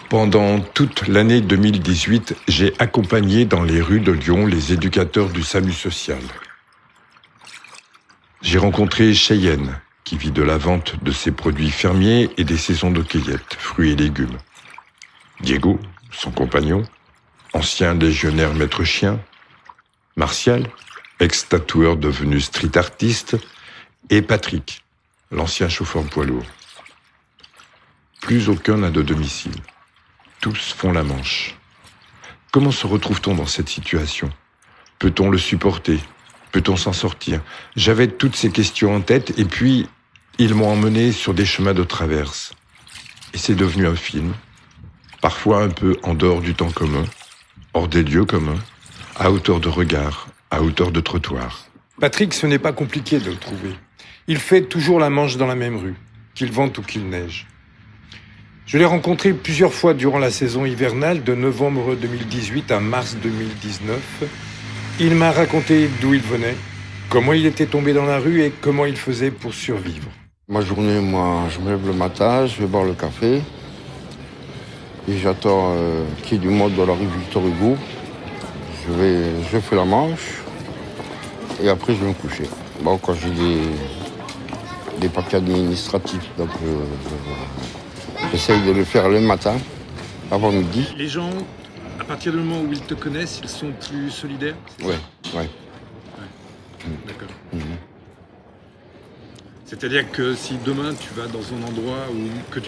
Pendant toute l'année 2018, j'ai accompagné dans les rues de Lyon les éducateurs du SAMU social. J'ai rencontré Cheyenne, qui vit de la vente de ses produits fermiers et des saisons de cueillette, fruits et légumes. Diego, son compagnon, ancien légionnaire maître chien. Martial, ex-tatoueur devenu street artiste. Et Patrick, l'ancien chauffeur poids lourd. Plus aucun n'a de domicile. Tous font la manche. Comment se retrouve-t-on dans cette situation ? Peut-on le supporter ? Peut-on s'en sortir ? J'avais toutes ces questions en tête et puis ils m'ont emmené sur des chemins de traverse. Et c'est devenu un film, parfois un peu en dehors du temps commun, hors des lieux communs, à hauteur de regard, à hauteur de trottoir. Patrick, ce n'est pas compliqué de le trouver. Il fait toujours la manche dans la même rue, qu'il vente ou qu'il neige. Je l'ai rencontré plusieurs fois durant la saison hivernale de novembre 2018 à mars 2019. Il m'a raconté d'où il venait, comment il était tombé dans la rue et comment il faisait pour survivre. Ma journée, je me lève le matin, je vais boire le café. Et j'attends qu'il y ait du monde dans la rue Victor Hugo. Je fais la manche. Et après, je vais me coucher. Bon, quand j'ai des papiers administratifs, donc j'essaye de le faire le matin, avant midi. Les gens, à partir du moment où ils te connaissent, ils sont plus solidaires ? Ouais. D'accord. C'est-à-dire que si demain tu vas dans un endroit où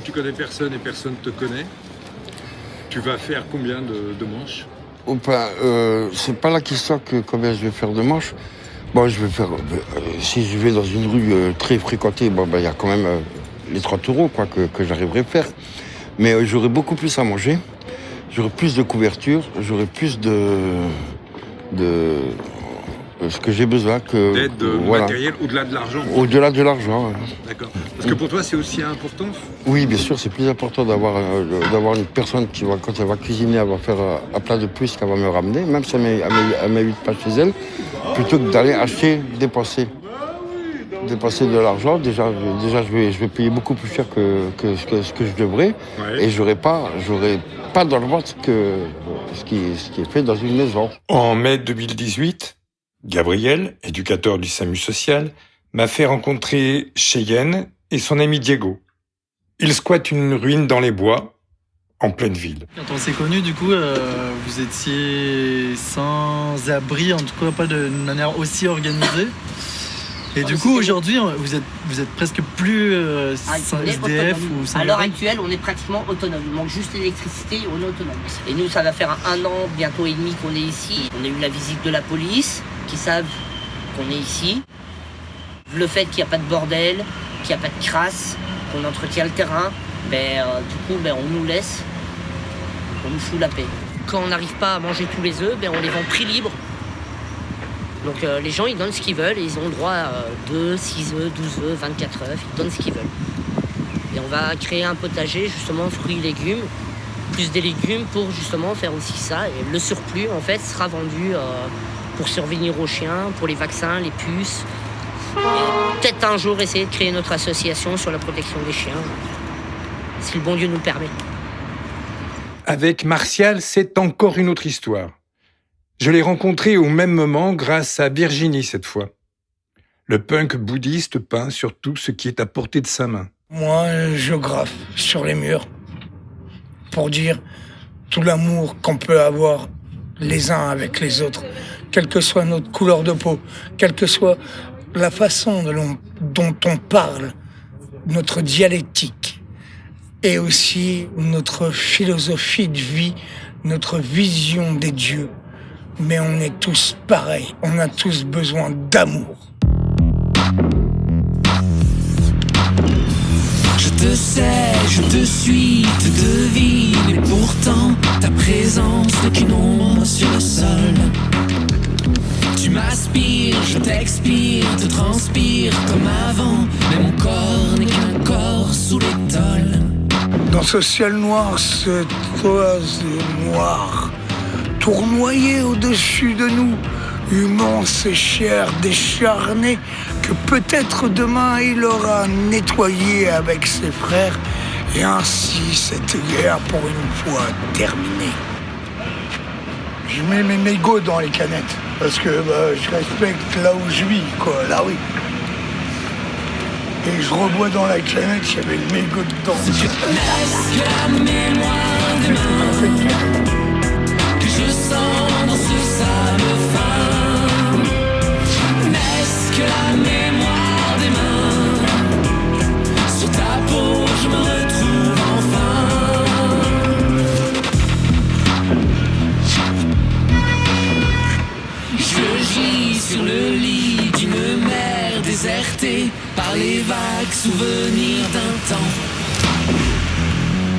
tu connais personne et personne te connaît, tu vas faire combien de manches ? C'est pas la question que combien je vais faire de manches. Bon, je vais faire. Si je vais dans une rue très fréquentée, il y a quand même les 30 € quoi, que j'arriverai à faire. Mais j'aurai beaucoup plus à manger, j'aurai plus de couverture, j'aurai plus de ce que j'ai besoin que. D'aide matérielle au-delà de l'argent. Au-delà de l'argent. D'accord. Parce que pour toi, c'est aussi important ? Oui, bien sûr, c'est plus important d'avoir une personne qui va, quand elle va cuisiner, elle va faire un plat de plus qu'elle va me ramener, même si elle m'invite pas chez elle, plutôt que d'aller acheter, dépenser de l'argent. Déjà, je vais payer beaucoup plus cher que ce que je devrais, et j'aurai pas dans le ventre ce qui est fait dans une maison. En mai 2018, Gabriel, éducateur du SAMU social, m'a fait rencontrer Cheyenne et son ami Diego. Ils squattent une ruine dans les bois, en pleine ville. Quand on s'est connus, du coup, vous étiez sans abri, en tout cas pas d'une manière aussi organisée. Et du coup, aujourd'hui, vous êtes presque plus sans SDF ou sans... À l'heure actuelle, on est pratiquement autonome. Il manque juste l'électricité et on est autonome. Et nous, ça va faire 1 an, bientôt et demi qu'on est ici. On a eu la visite de la police, qui savent qu'on est ici. Le fait qu'il n'y a pas de bordel, qu'il n'y a pas de crasse, qu'on entretient le terrain, on nous laisse, on nous fout la paix. Quand on n'arrive pas à manger tous les œufs, on les vend prix libre. Donc les gens, ils donnent ce qu'ils veulent et ils ont le droit à 2, 6 œufs, 12 œufs, 24 œufs, ils donnent ce qu'ils veulent. Et on va créer un potager, justement, fruits et légumes, plus des légumes pour justement faire aussi ça. Et le surplus, en fait, sera vendu pour survenir aux chiens, pour les vaccins, les puces. Et peut-être un jour essayer de créer notre association sur la protection des chiens, si le bon Dieu nous le permet. Avec Martial, c'est encore une autre histoire. Je l'ai rencontré au même moment grâce à Virginie cette fois. Le punk bouddhiste peint sur tout ce qui est à portée de sa main. Moi, je graffe sur les murs pour dire tout l'amour qu'on peut avoir les uns avec les autres, quelle que soit notre couleur de peau, quelle que soit la façon dont on parle, notre dialectique, et aussi notre philosophie de vie, notre vision des dieux. Mais on est tous pareils, on a tous besoin d'amour. Je te sais, je te suis, te devine, et pourtant ta présence n'est qu'une ombre sur le sol. Tu m'aspires, je t'expire, te transpire comme avant, mais mon corps n'est qu'un corps sous les tôles. Dans ce ciel noir, cette oiseau noire, tournoyé au-dessus de nous, immense et cher, décharné, que peut-être demain il aura nettoyé avec ses frères Et ainsi, cette guerre, pour une fois, terminée. Je mets mes mégots dans les canettes, parce que je respecte là où je vis, quoi, là oui. Et je rebois dans la canette, j'avais le mégot dedans. Est-ce que la mémoire des mains que je sens dans ce sable fin? Est-ce que la mémoire des mains sur ta peau, je me retrouve enfin? Je gis sur le lit d'une mer désertée par les vagues souvenirs d'un temps.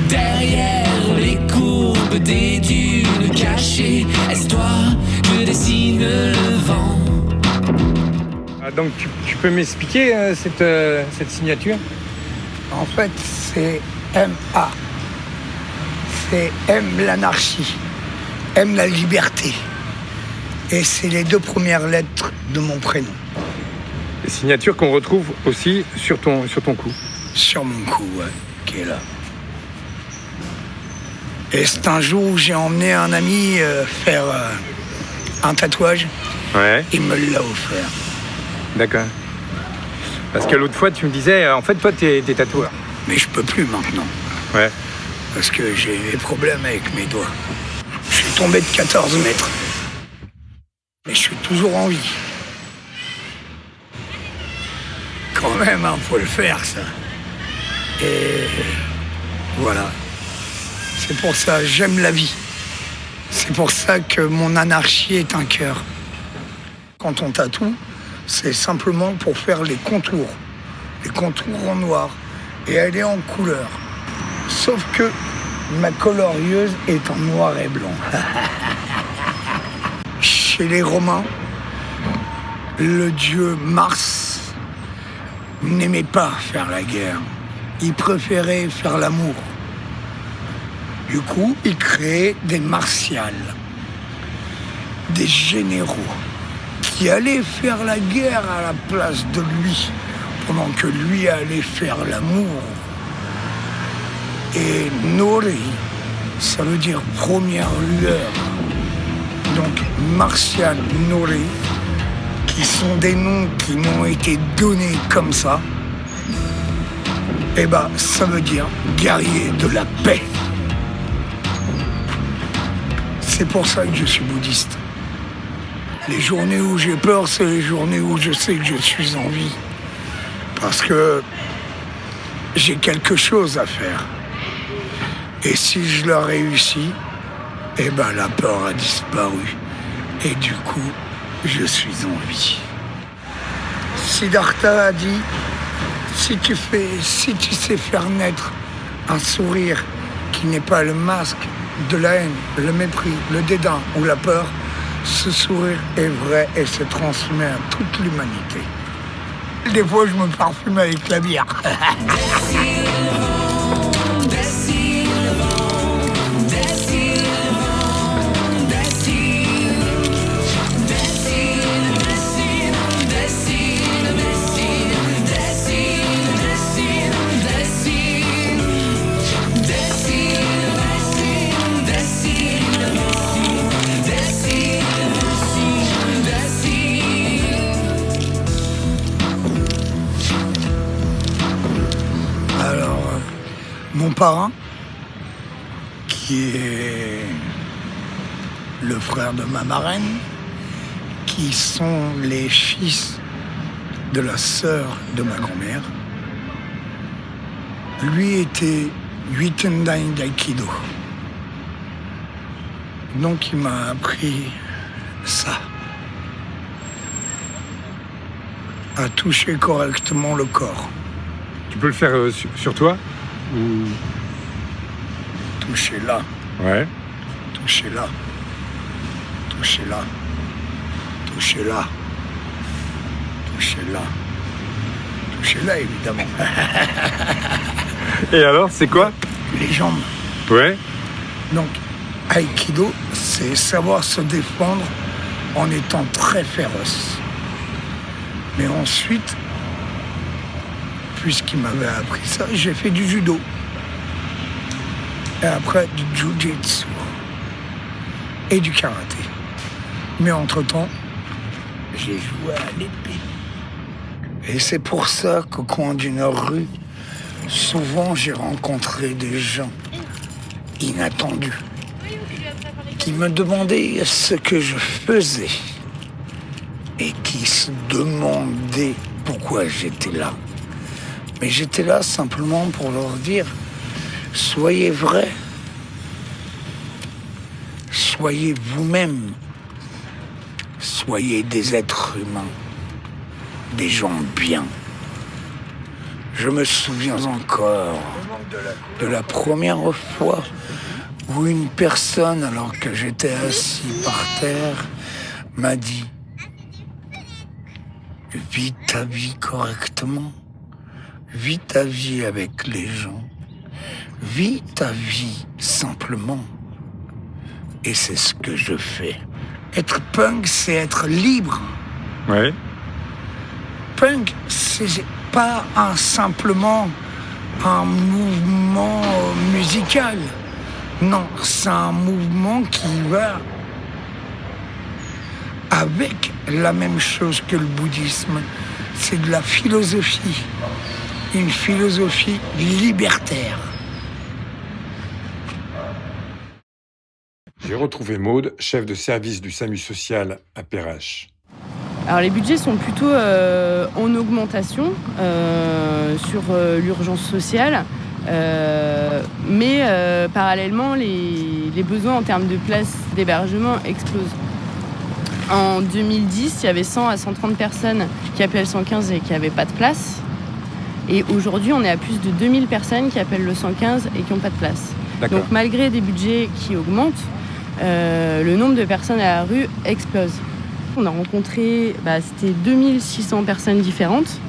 Derrière les courbes des dunes cachées, est-ce toi que dessine le vent? Donc tu peux m'expliquer cette signature? En fait, c'est M.A. C'est M l'anarchie, M la liberté. Et c'est les 2 premières lettres de mon prénom. Des signatures qu'on retrouve aussi sur ton cou. Sur mon cou, ouais, qui est là. Et c'est un jour où j'ai emmené un ami faire un tatouage. Ouais. Il me l'a offert. D'accord. Parce que l'autre fois, tu me disais, en fait, toi, t'es tatoueur. Mais je peux plus maintenant. Ouais. Parce que j'ai des problèmes avec mes doigts. Je suis tombé de 14 mètres. Mais je suis toujours en vie. Quand même, hein, faut le faire, ça. Et voilà. C'est pour ça, j'aime la vie. C'est pour ça que mon anarchie est un cœur. Quand on tatoue, c'est simplement pour faire les contours. Les contours en noir. Et elle est en couleur. Sauf que ma colorieuse est en noir et blanc. Chez les Romains, le dieu Mars n'aimait pas faire la guerre. Il préférait faire l'amour. Du coup, il créait des martials, des généraux, qui allaient faire la guerre à la place de lui, pendant que lui allait faire l'amour. Et Nori, ça veut dire première lueur. Donc Martial, Nori, qui sont des noms qui m'ont été donnés comme ça, eh ben, ça veut dire guerrier de la paix. C'est pour ça que je suis bouddhiste. Les journées où j'ai peur, c'est les journées où je sais que je suis en vie. Parce que j'ai quelque chose à faire. Et si je le réussis, eh ben la peur a disparu. Et du coup, je suis en vie. Siddhartha a dit, si tu sais faire naître un sourire qui n'est pas le masque de la haine, le mépris, le dédain ou la peur, ce sourire est vrai et se transmet à toute l'humanité. Des fois, je me parfume avec la bière. Mon parrain, qui est le frère de ma marraine, qui sont les fils de la sœur de ma grand-mère, lui était Huitendai d'Aikido. Donc il m'a appris ça. À toucher correctement le corps. Tu peux le faire sur toi ou... Toucher là. Ouais. Toucher là. Toucher là. Toucher là. Toucher là. Toucher là, évidemment. Et alors, c'est quoi? Les jambes. Ouais. Donc, Aikido, c'est savoir se défendre en étant très féroce. Mais ensuite, puisqu'il m'avait appris ça, j'ai fait du judo. et après du jiu-jitsu et du karaté. Mais entre-temps, j'ai joué à l'épée. Et c'est pour ça qu'au coin d'une rue, souvent j'ai rencontré des gens inattendus qui me demandaient ce que je faisais et qui se demandaient pourquoi j'étais là. Mais j'étais là simplement pour leur dire « Soyez vrais, soyez vous-même, soyez des êtres humains, des gens bien. » Je me souviens encore de la première fois où une personne, alors que j'étais assis par terre, m'a dit « Vis ta vie correctement, vis ta vie avec les gens, vis ta vie simplement. » Et c'est ce que je fais. Être punk, c'est être libre. Ouais. Punk, c'est pas simplement un mouvement musical. Non, c'est un mouvement qui va avec la même chose que le bouddhisme. C'est de la philosophie, une philosophie libertaire. J'ai retrouvé Maude, chef de service du SAMU social à Perrache. Alors les budgets sont plutôt en augmentation sur l'urgence sociale, mais parallèlement les besoins en termes de places d'hébergement explosent. En 2010, il y avait 100 à 130 personnes qui appelaient le 115 et qui n'avaient pas de place. Et aujourd'hui, on est à plus de 2000 personnes qui appellent le 115 et qui n'ont pas de place. D'accord. Donc malgré des budgets qui augmentent, le nombre de personnes à la rue explose. On a rencontré, c'était 2600 personnes différentes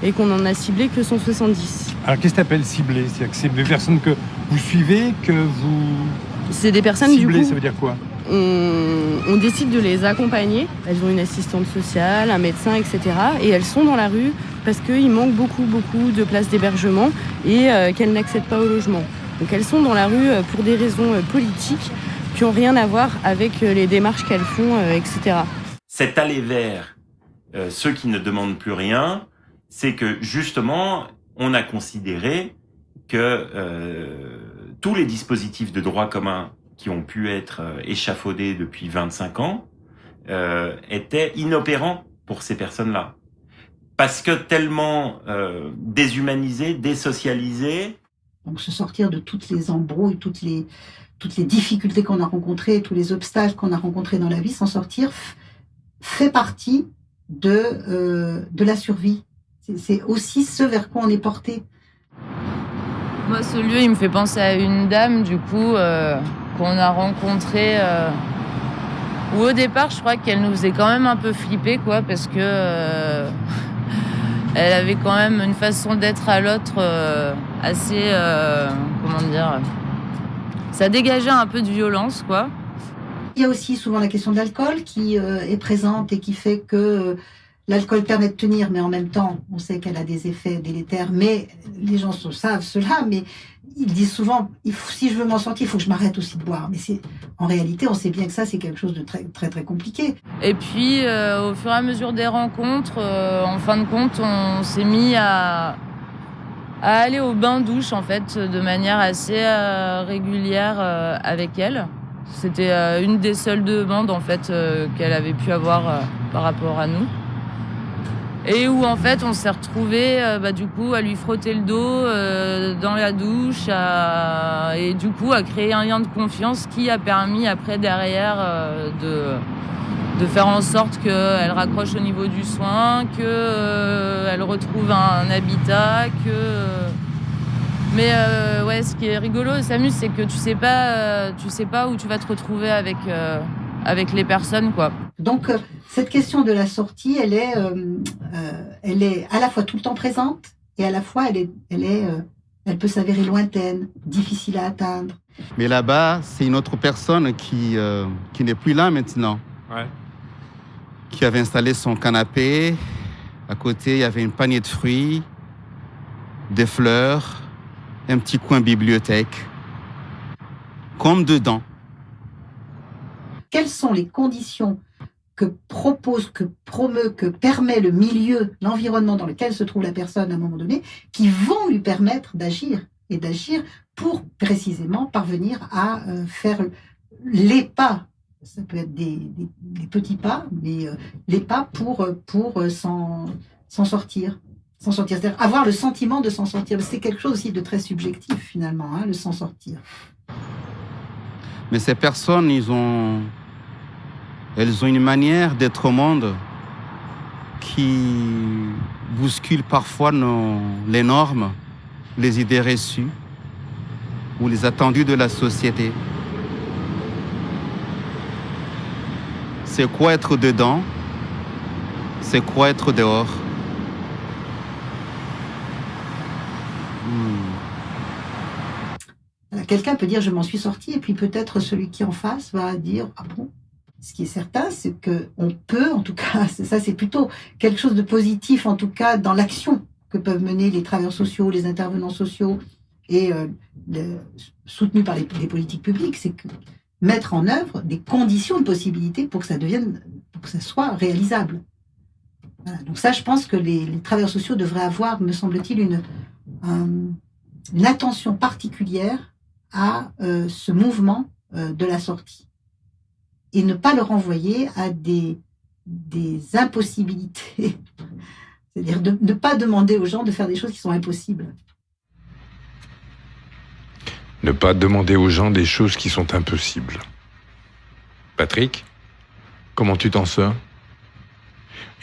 et qu'on en a ciblé que 170. Alors qu'est-ce que tu appelles ciblé ? C'est-à-dire que c'est des personnes que vous suivez, que vous... C'est des personnes ciblées, du coup, ça veut dire quoi ? on décide de les accompagner. Elles ont une assistante sociale, un médecin, etc. Et elles sont dans la rue parce qu'il manque beaucoup de places d'hébergement et qu'elles n'accèdent pas au logement. Donc elles sont dans la rue pour des raisons politiques qui n'ont rien à voir avec les démarches qu'elles font, etc. Cet aller vers ceux qui ne demandent plus rien, c'est que justement, on a considéré que tous les dispositifs de droit commun qui ont pu être échafaudés depuis 25 ans étaient inopérants pour ces personnes-là. Parce que tellement déshumanisés, désocialisés. Donc se sortir de toutes les embrouilles, toutes les difficultés qu'on a rencontrées, tous les obstacles qu'on a rencontrés dans la vie, s'en sortir fait partie de la survie. C'est aussi ce vers quoi on est porté. Moi, ce lieu, il me fait penser à une dame, du coup, qu'on a rencontrée. Où au départ, je crois qu'elle nous faisait quand même un peu flipper, quoi, parce que elle avait quand même une façon d'être à l'autre assez, comment dire, ça dégageait un peu de violence, quoi. Il y a aussi souvent la question de l'alcool qui est présente et qui fait que l'alcool permet de tenir, mais en même temps, on sait qu'elle a des effets délétères. Mais les gens savent cela, mais ils disent souvent, si je veux m'en sortir, il faut que je m'arrête aussi de boire. Mais en réalité, on sait bien que ça, c'est quelque chose de très, très, très compliqué. Et puis, au fur et à mesure des rencontres, en fin de compte, on s'est mis à aller au bain-douche, en fait, de manière assez régulière avec elle. C'était une des seules demandes, en fait, qu'elle avait pu avoir par rapport à nous. Et où en fait on s'est retrouvés du coup à lui frotter le dos dans la douche et du coup à créer un lien de confiance qui a permis après derrière de faire en sorte qu'elle raccroche au niveau du soin, qu'elle retrouve un habitat, Mais ouais, ce qui est rigolo, Samus, c'est que tu sais pas où tu vas te retrouver avec les personnes, quoi. Donc cette question de la sortie, elle est à la fois tout le temps présente et à la fois elle peut s'avérer lointaine, difficile à atteindre. Mais là-bas, c'est une autre personne qui n'est plus là maintenant. Ouais. Qui avait installé son canapé. À côté, il y avait une panier de fruits, des fleurs, un petit coin bibliothèque. comme dedans. Quelles sont les conditions que propose, que promeut, que permet le milieu, l'environnement dans lequel se trouve la personne à un moment donné, qui vont lui permettre d'agir et d'agir pour précisément parvenir à faire les pas. Ça peut être des petits pas, mais les pas pour s'en sortir. S'en sortir, c'est-à-dire avoir le sentiment de s'en sortir. C'est quelque chose aussi de très subjectif finalement, hein, le s'en sortir. Mais ces personnes, elles ont une manière d'être au monde qui bouscule parfois les normes, les idées reçues ou les attendus de la société. C'est quoi être dedans? C'est quoi être dehors? Quelqu'un peut dire je m'en suis sorti et puis peut-être celui qui est en face va dire ah bon. Ce qui est certain, c'est que on peut, en tout cas, ça c'est plutôt quelque chose de positif, en tout cas dans l'action que peuvent mener les travailleurs sociaux, les intervenants sociaux et soutenus par les politiques publiques, c'est que mettre en œuvre des conditions de possibilité pour que ça soit réalisable. Voilà. Donc ça, je pense que les travailleurs sociaux devraient avoir, me semble-t-il, une attention particulière à ce mouvement de la sortie et ne pas le renvoyer à des impossibilités, c'est-à-dire de ne pas demander aux gens de faire des choses qui sont impossibles. Ne pas demander aux gens des choses qui sont impossibles. Patrick, comment tu t'en sors?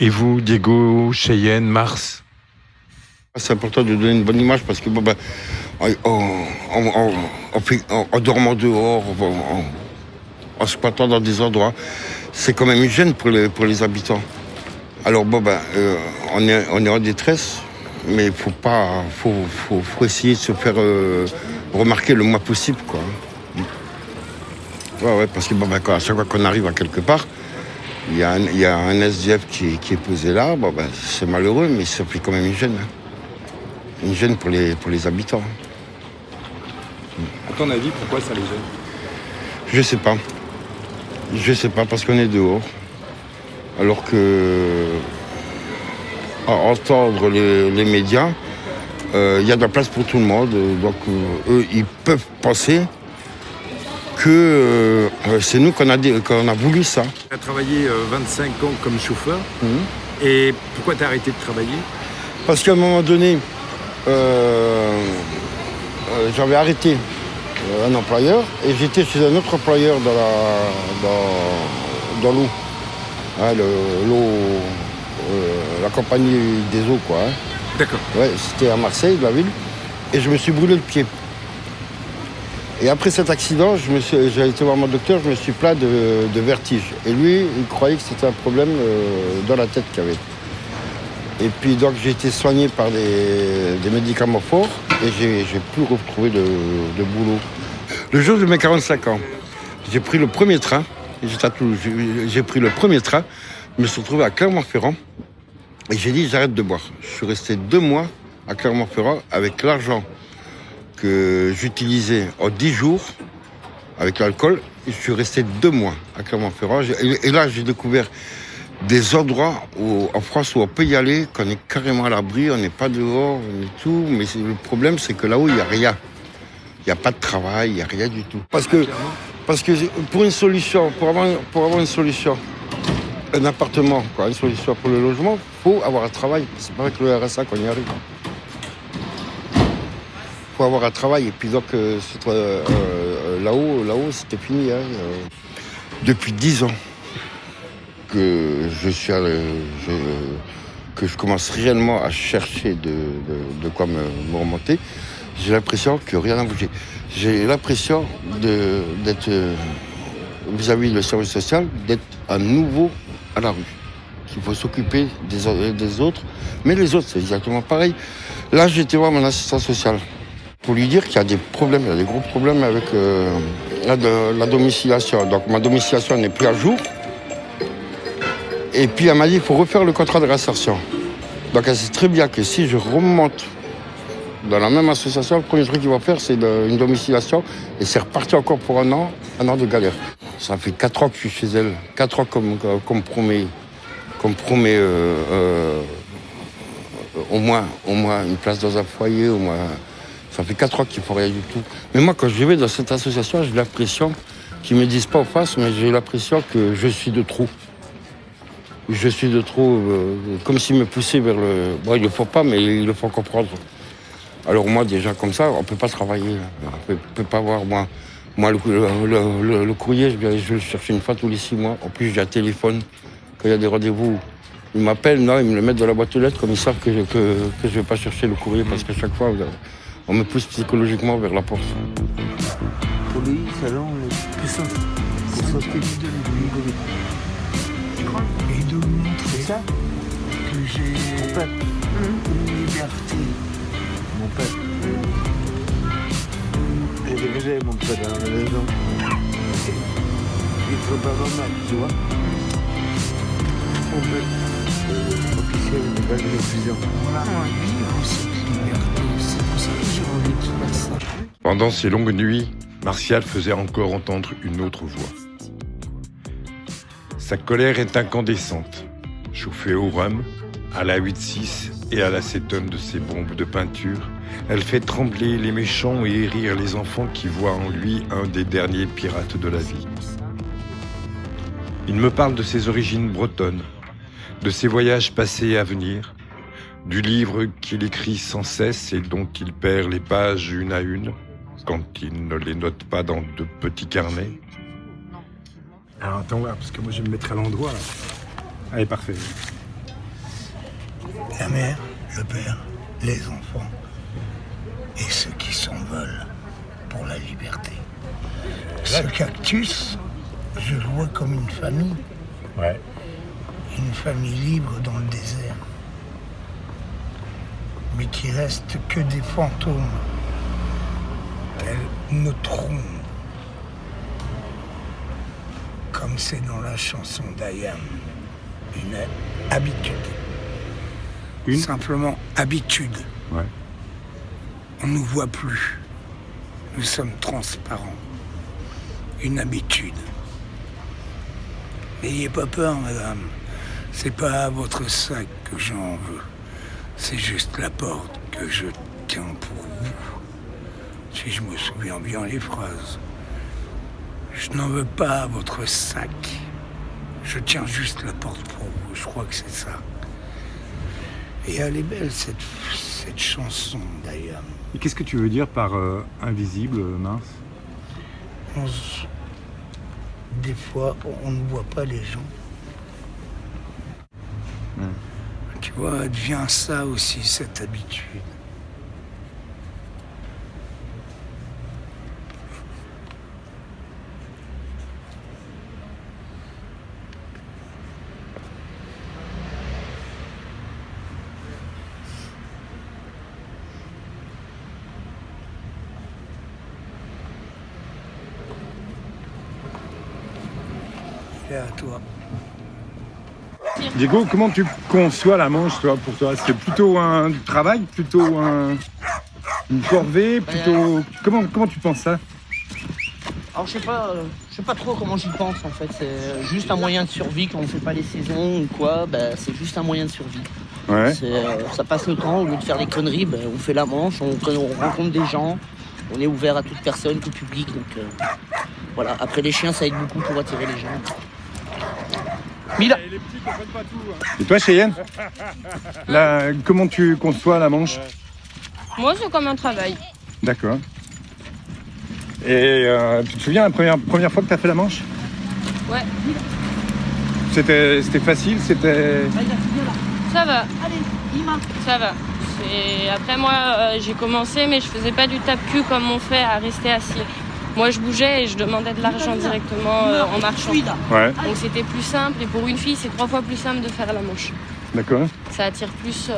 Et vous, Diego, Cheyenne, Mars? C'est important de donner une bonne image parce que en dormant dehors, en se battant dans des endroits, c'est quand même une gêne pour les habitants. Alors on est en détresse, mais faut essayer de se faire remarquer le moins possible, quoi. Ouais, parce que à chaque fois qu'on arrive à quelque part, il y a un SDF qui est posé là, c'est malheureux, mais ça fait quand même une gêne. Hein. Une gêne pour les habitants. À ton avis, pourquoi ça les gêne? Je sais pas, parce qu'on est dehors. Alors que, à entendre les médias, il y a de la place pour tout le monde. Donc, eux, ils peuvent penser que c'est nous qu'on a voulu ça. Tu as travaillé 25 ans comme chauffeur. Et pourquoi tu as arrêté de travailler? Parce qu'à un moment donné, j'avais arrêté un employeur et j'étais chez un autre employeur dans l'eau. Hein, la compagnie des eaux, quoi. Hein. D'accord. Ouais, c'était à Marseille, la ville. Et je me suis brûlé le pied. Et après cet accident, j'ai été voir mon docteur, je me suis plaint de vertige. Et lui, il croyait que c'était un problème dans la tête qu'il avait. Et puis donc j'ai été soigné par des médicaments forts et j'ai pu retrouver de boulot. Le jour de mes 45 ans, j'ai pris le premier train, j'ai pris le premier train, je me suis retrouvé à Clermont-Ferrand et j'ai dit j'arrête de boire. Je suis resté 2 mois à Clermont-Ferrand avec l'argent que j'utilisais en 10 jours avec l'alcool. Je suis resté 2 mois à Clermont-Ferrand et là j'ai découvert des endroits en France où on peut y aller, qu'on est carrément à l'abri, on n'est pas dehors et tout. Mais le problème, c'est que là-haut, il n'y a rien. Il n'y a pas de travail, il n'y a rien du tout. Parce que pour une solution, pour avoir une solution, un appartement, quoi, une solution pour le logement, il faut avoir un travail. C'est pas avec le RSA qu'on y arrive. Il faut avoir un travail. Et puis donc, là-haut, c'était fini. Hein. Depuis 10 ans. Que je commence réellement à chercher de quoi me remonter, j'ai l'impression que rien n'a bougé. J'ai l'impression d'être, vis-à-vis du service social, d'être à nouveau à la rue. Qu'il faut s'occuper des autres, mais les autres, c'est exactement pareil. Là, j'ai été voir mon assistant social pour lui dire qu'il y a des problèmes, il y a des gros problèmes avec la domiciliation. Donc ma domiciliation n'est plus à jour. Et puis elle m'a dit qu'il faut refaire le contrat de réinsertion. Donc elle sait très bien que si je remonte Dans la même association, le premier truc qu'il va faire, c'est une domiciliation. Et c'est reparti encore pour un an de galère. Ça fait 4 ans que je suis chez elle. 4 ans qu'on me promet au moins une place dans un foyer. Au moins. Ça fait 4 ans qu'il ne faut rien du tout. Mais moi, quand je vais dans cette association, j'ai l'impression qu'ils ne me disent pas en face, mais j'ai l'impression que je suis de trop. Je suis de trop, comme s'ils me poussaient vers le... Bon, ils ne le font pas, mais ils le font comprendre. Alors moi, déjà comme ça, on ne peut pas travailler. On ne peut pas voir, moi le courrier, je le cherche une fois tous les 6 mois. En plus, j'ai un téléphone. Quand il y a des rendez-vous, ils m'appellent, non, ils me le mettent dans la boîte aux lettres, comme ils savent que je ne vais pas chercher le courrier, parce qu'à chaque fois, on me pousse psychologiquement vers la porte. Pour lui, salon, plus simple. Pour sortir de rigoler. Et de lui montrer ça que j'ai une liberté. Mon père. J'ai déjà mon père dans la maison. Il faut pas mal, tu vois. On peut officiel une nouvelle diffusion. Voilà, vivre cette liberté. C'est pour ça que j'ai envie de faire ça. Pendant ces longues nuits, Martial faisait encore entendre une autre voix. Sa colère est incandescente, chauffée au rhum, à la 8-6 et à l'acétone de ses bombes de peinture. Elle fait trembler les méchants et rire les enfants qui voient en lui un des derniers pirates de la vie. Il me parle de ses origines bretonnes, de ses voyages passés et à venir, du livre qu'il écrit sans cesse et dont il perd les pages une à une, quand il ne les note pas dans de petits carnets. Alors attends là, parce que moi je vais me mettre à l'endroit là. Allez, parfait. La mère, le père, les enfants et ceux qui s'envolent pour la liberté. Ce cactus, je le vois comme une famille. Ouais. Une famille libre dans le désert. Mais qui reste que des fantômes. Elle me trompe. Comme c'est dans la chanson d'Ayam. Une habitude. Simplement habitude. Ouais. On ne nous voit plus. Nous sommes transparents. Une habitude. N'ayez pas peur, madame. C'est pas à votre sac que j'en veux. C'est juste la porte que je tiens pour vous. Si je me souviens bien les phrases. Je n'en veux pas à votre sac. Je tiens juste la porte pour vous. Je crois que c'est ça. Et elle est belle, cette chanson, d'ailleurs. Et qu'est-ce que tu veux dire par invisible, mince? Des fois, on ne voit pas les gens. Tu vois, devient ça aussi, cette habitude. Et à toi. Diego, comment tu conçois la Manche, toi, pour toi? C'est plutôt un travail, plutôt une corvée, plutôt... Comment tu penses ça? Alors je sais pas trop comment j'y pense en fait. C'est juste un moyen de survie quand on fait pas les saisons ou quoi. C'est juste un moyen de survie. Ouais. Ça passe le temps, au lieu de faire des conneries, on fait la Manche, on rencontre des gens, on est ouvert à toute personne, tout public. Donc voilà. Après les chiens, ça aide beaucoup pour attirer les gens. Mila. Les petits comprennent pas tout. Hein. Et toi, Cheyenne, comment tu conçois la Manche? Moi, c'est comme un travail. D'accord. Et tu te souviens la première fois que tu as fait la Manche? Ouais. C'était facile, c'était... Ça va. Ça va. Après, moi, j'ai commencé, mais je faisais pas du tape-cul comme on fait à rester assis. Moi, je bougeais et je demandais de l'argent directement en marchant. Ouais. Donc, c'était plus simple. Et pour une fille, c'est 3 fois plus simple de faire la Manche. D'accord. Ça attire plus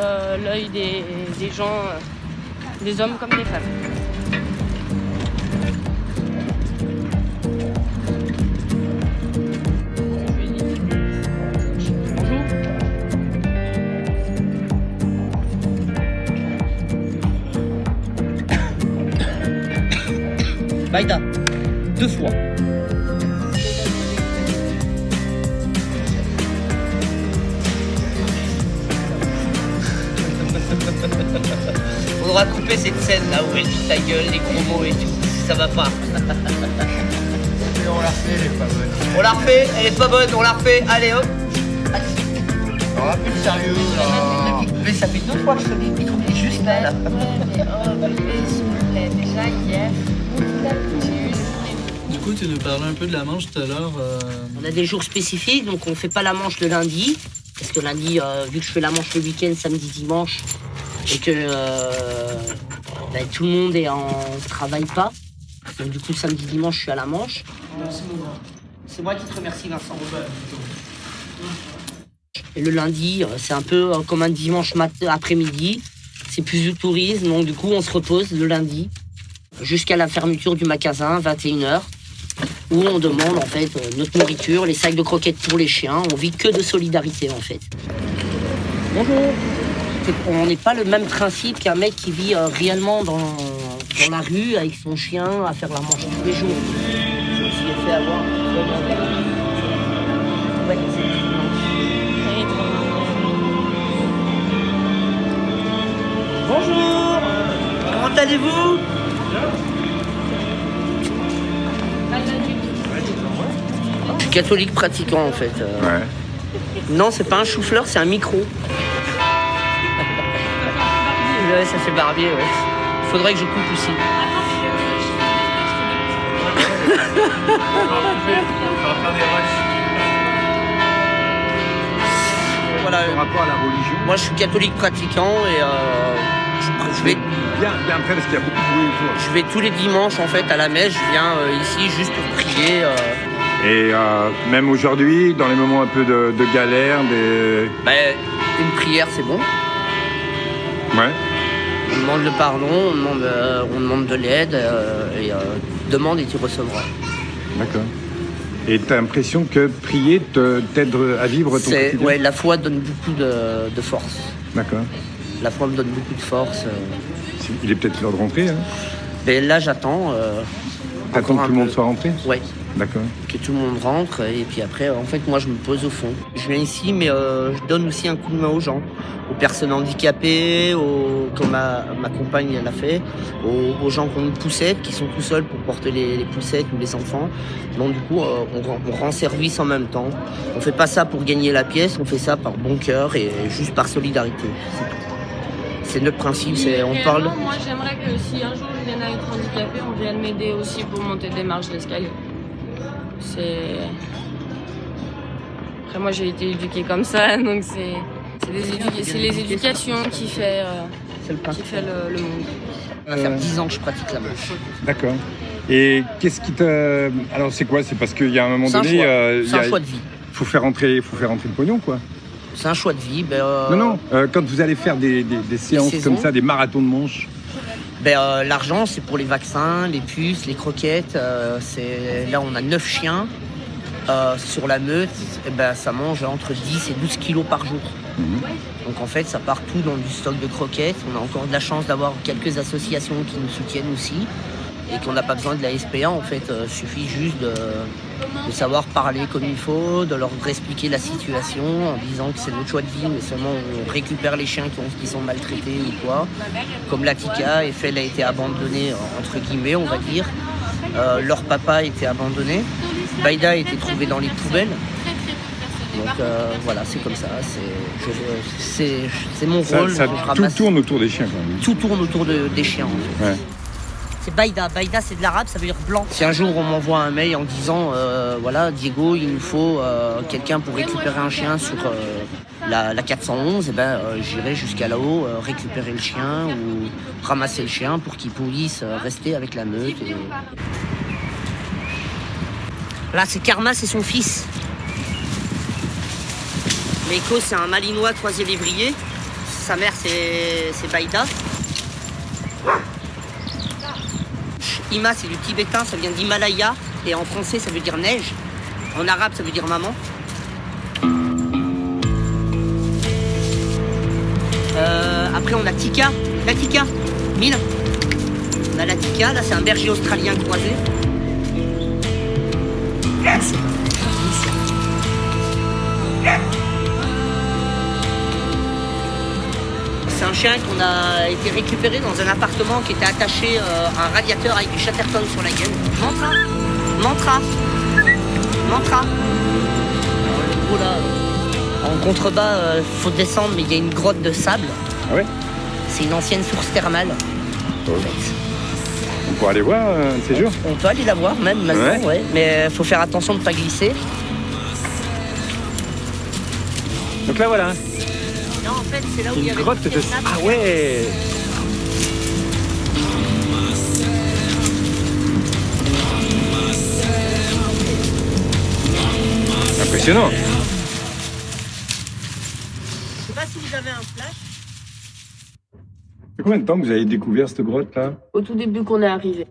l'œil des gens, des hommes comme des femmes. Baïda, 2 fois. Faudra couper cette scène là où elle dit ta gueule, les gros mots et tout, ça va pas. On la refait, elle est pas bonne. On la refait, elle est pas bonne, on la refait, allez hop. On va plus de sérieux là. Mais ça fait 2 fois que je te dis, il trouve juste là. Mais oh, bébé, s'il vous plaît, déjà hier, Du coup, tu nous parlais un peu de la manche tout à l'heure. On a des jours spécifiques, donc on fait pas la manche le lundi. Parce que lundi, vu que je fais la manche le week-end, samedi, dimanche, et que tout le monde travaille pas. Donc du coup, samedi, dimanche, je suis à la manche. C'est moi qui te remercie, Vincent. Et le lundi, c'est un peu comme un dimanche après-midi. C'est plus du tourisme, donc du coup, on se repose le lundi jusqu'à la fermeture du magasin, 21h, où on demande en fait notre nourriture, les sacs de croquettes pour les chiens. On vit que de solidarité en fait. Bonjour. On n'est pas le même principe qu'un mec qui vit réellement dans la rue avec son chien à faire la manche tous les jours. Je me suis fait avoir. Ouais, bonjour. Comment allez-vous? Je suis catholique pratiquant en fait. Ouais. Non, c'est pas un chou-fleur, c'est un micro. Ouais, ça fait barbier, ouais. Il faudrait que je coupe aussi. Voilà. Rapport à la religion. Moi, je suis catholique pratiquant et je vais bien après parce qu'il y a beaucoup de bruit autour. Je vais tous les dimanches en fait à la messe. Je viens ici juste pour prier. Et même aujourd'hui, dans les moments un peu de galère, une prière, c'est bon. Ouais. On demande le pardon, on demande de l'aide et demande et tu recevras. D'accord. Et tu as l'impression que prier t'aide à vivre ton quotidien? Ouais, la foi donne beaucoup de force. D'accord. La foi me donne beaucoup de force. Il est peut-être l'heure de rentrer, hein? Ben là, j'attends. T'attends que tout le monde soit rentré? Ouais. D'accord. Que tout le monde rentre et puis après, en fait, moi, je me pose au fond. Je viens ici, mais je donne aussi un coup de main aux gens, aux personnes handicapées, comme ma compagne l'a fait, aux gens qui ont une poussette, qui sont tout seuls pour porter les poussettes ou les enfants. Donc du coup, on rend service en même temps. On fait pas ça pour gagner la pièce, on fait ça par bon cœur et juste par solidarité. C'est notre principe, on parle. Moi, j'aimerais que si un jour je viens à être handicapé, on vienne m'aider aussi pour monter des marches d'escalier. Après, moi, j'ai été éduquée comme ça, donc c'est les éducations qui fait le monde. Ça va faire 10 ans que je pratique la manche. D'accord. Et qu'est-ce qui te... Alors, c'est quoi? C'est parce qu'il y a un moment donné... C'est un choix de vie. Faut faire rentrer le pognon, quoi. C'est un choix de vie. Non, quand vous allez faire des séances comme ça, des marathons de manches. L'argent, c'est pour les vaccins, les puces, les croquettes. Là, on a 9 chiens. Sur la meute, ça mange entre 10 et 12 kilos par jour. Donc en fait, ça part tout dans du stock de croquettes. On a encore de la chance d'avoir quelques associations qui nous soutiennent aussi. Et qu'on n'a pas besoin de la SPA, en fait, suffit juste de savoir parler comme il faut, de leur expliquer la situation en disant que c'est notre choix de vie, mais seulement on récupère les chiens qui sont maltraités ou quoi. Comme la Tika, Eiffel a été abandonnée, entre guillemets, on va dire. Leur papa a été abandonné. Baïda a été trouvé dans les poubelles. Donc voilà, c'est comme ça. C'est mon rôle. Tout tourne autour des chiens, quand même. Tout tourne autour des chiens, en fait. Ouais. C'est Baïda. Baïda, c'est de l'arabe, ça veut dire blanc. Si un jour on m'envoie un mail en disant voilà, Diego, il nous faut quelqu'un pour récupérer un chien sur la 411, j'irai jusqu'à là-haut récupérer le chien ou ramasser le chien pour qu'il puisse rester avec la meute. Là, c'est Karma, c'est son fils. Meiko, c'est un malinois 3e lévrier. Sa mère, c'est Baïda. Ima, c'est du tibétain, ça vient d'Himalaya. Et en français, ça veut dire neige. En arabe, ça veut dire maman. Après, on a Tika. La Tika, Mine. On a l'Attica, là c'est un berger australien croisé. C'est un chien qu'on a été récupéré dans un appartement qui était attaché à un radiateur avec du Chatterton sur la gueule. Mantra. Alors, le gros là, en contrebas, faut descendre, mais il y a une grotte de sable. Ah ouais? C'est une ancienne source thermale. On pourra aller voir un de ces jours? On peut aller la voir même maintenant, ouais. Mais faut faire attention de ne pas glisser. Donc là voilà. Non, en fait, c'est là où il y avait grotte de... Ah ouais. Impressionnant. Je sais pas si vous avez un flash. Ça fait combien de temps que vous avez découvert cette grotte là? Au tout début qu'on est arrivé.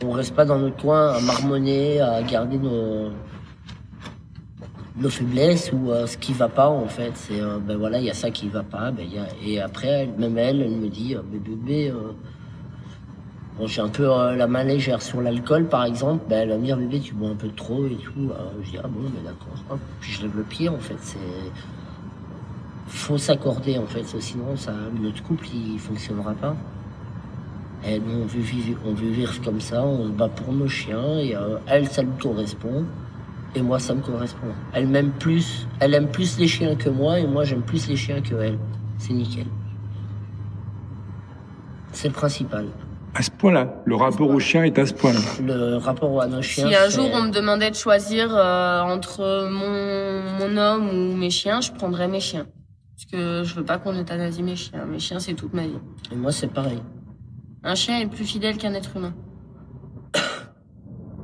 On reste pas dans notre coin à marmonner, à garder nos faiblesses ou ce qui va pas en fait. C'est ben voilà, il y a ça qui va pas. Et après, elle me dit, bébé, bon, j'ai un peu la main légère sur l'alcool par exemple. Ben, elle va me dire, bébé, tu bois un peu trop et tout. Je dis, ah bon, mais d'accord. Hop. Puis je lève le pied en fait. Faut s'accorder en fait, sinon notre couple il fonctionnera pas. Et nous, on veut vivre comme ça, on se bat pour nos chiens, et elle, ça lui correspond, et moi, ça me correspond. Elle aime plus les chiens que moi, et moi, j'aime plus les chiens que elle. C'est nickel. C'est le principal. À ce point-là, le rapport au chien est à ce point-là. Le rapport à nos chiens. Si un jour on me demandait de choisir entre mon homme ou mes chiens, je prendrais mes chiens. Parce que je veux pas qu'on euthanasie mes chiens. Mes chiens, c'est toute ma vie. Et moi, c'est pareil. Un chien est plus fidèle qu'un être humain.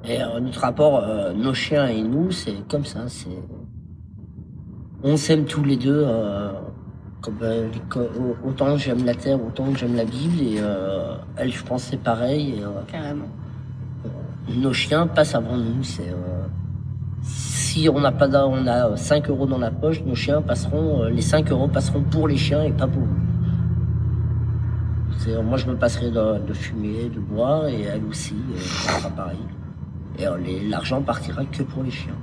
Et notre rapport, nos chiens et nous, c'est comme ça. On s'aime tous les deux. Autant j'aime la terre, autant que j'aime la Bible. Et elle, je pense, c'est pareil. Carrément. Nos chiens passent avant nous. Si on n'a pas on a 5 € dans la poche, nos chiens passeront. Les 5 € passeront pour les chiens et pas pour nous. Moi, je me passerai de fumer, de boire, et elle aussi, ça sera pareil. Et l'argent partira que pour les chiens.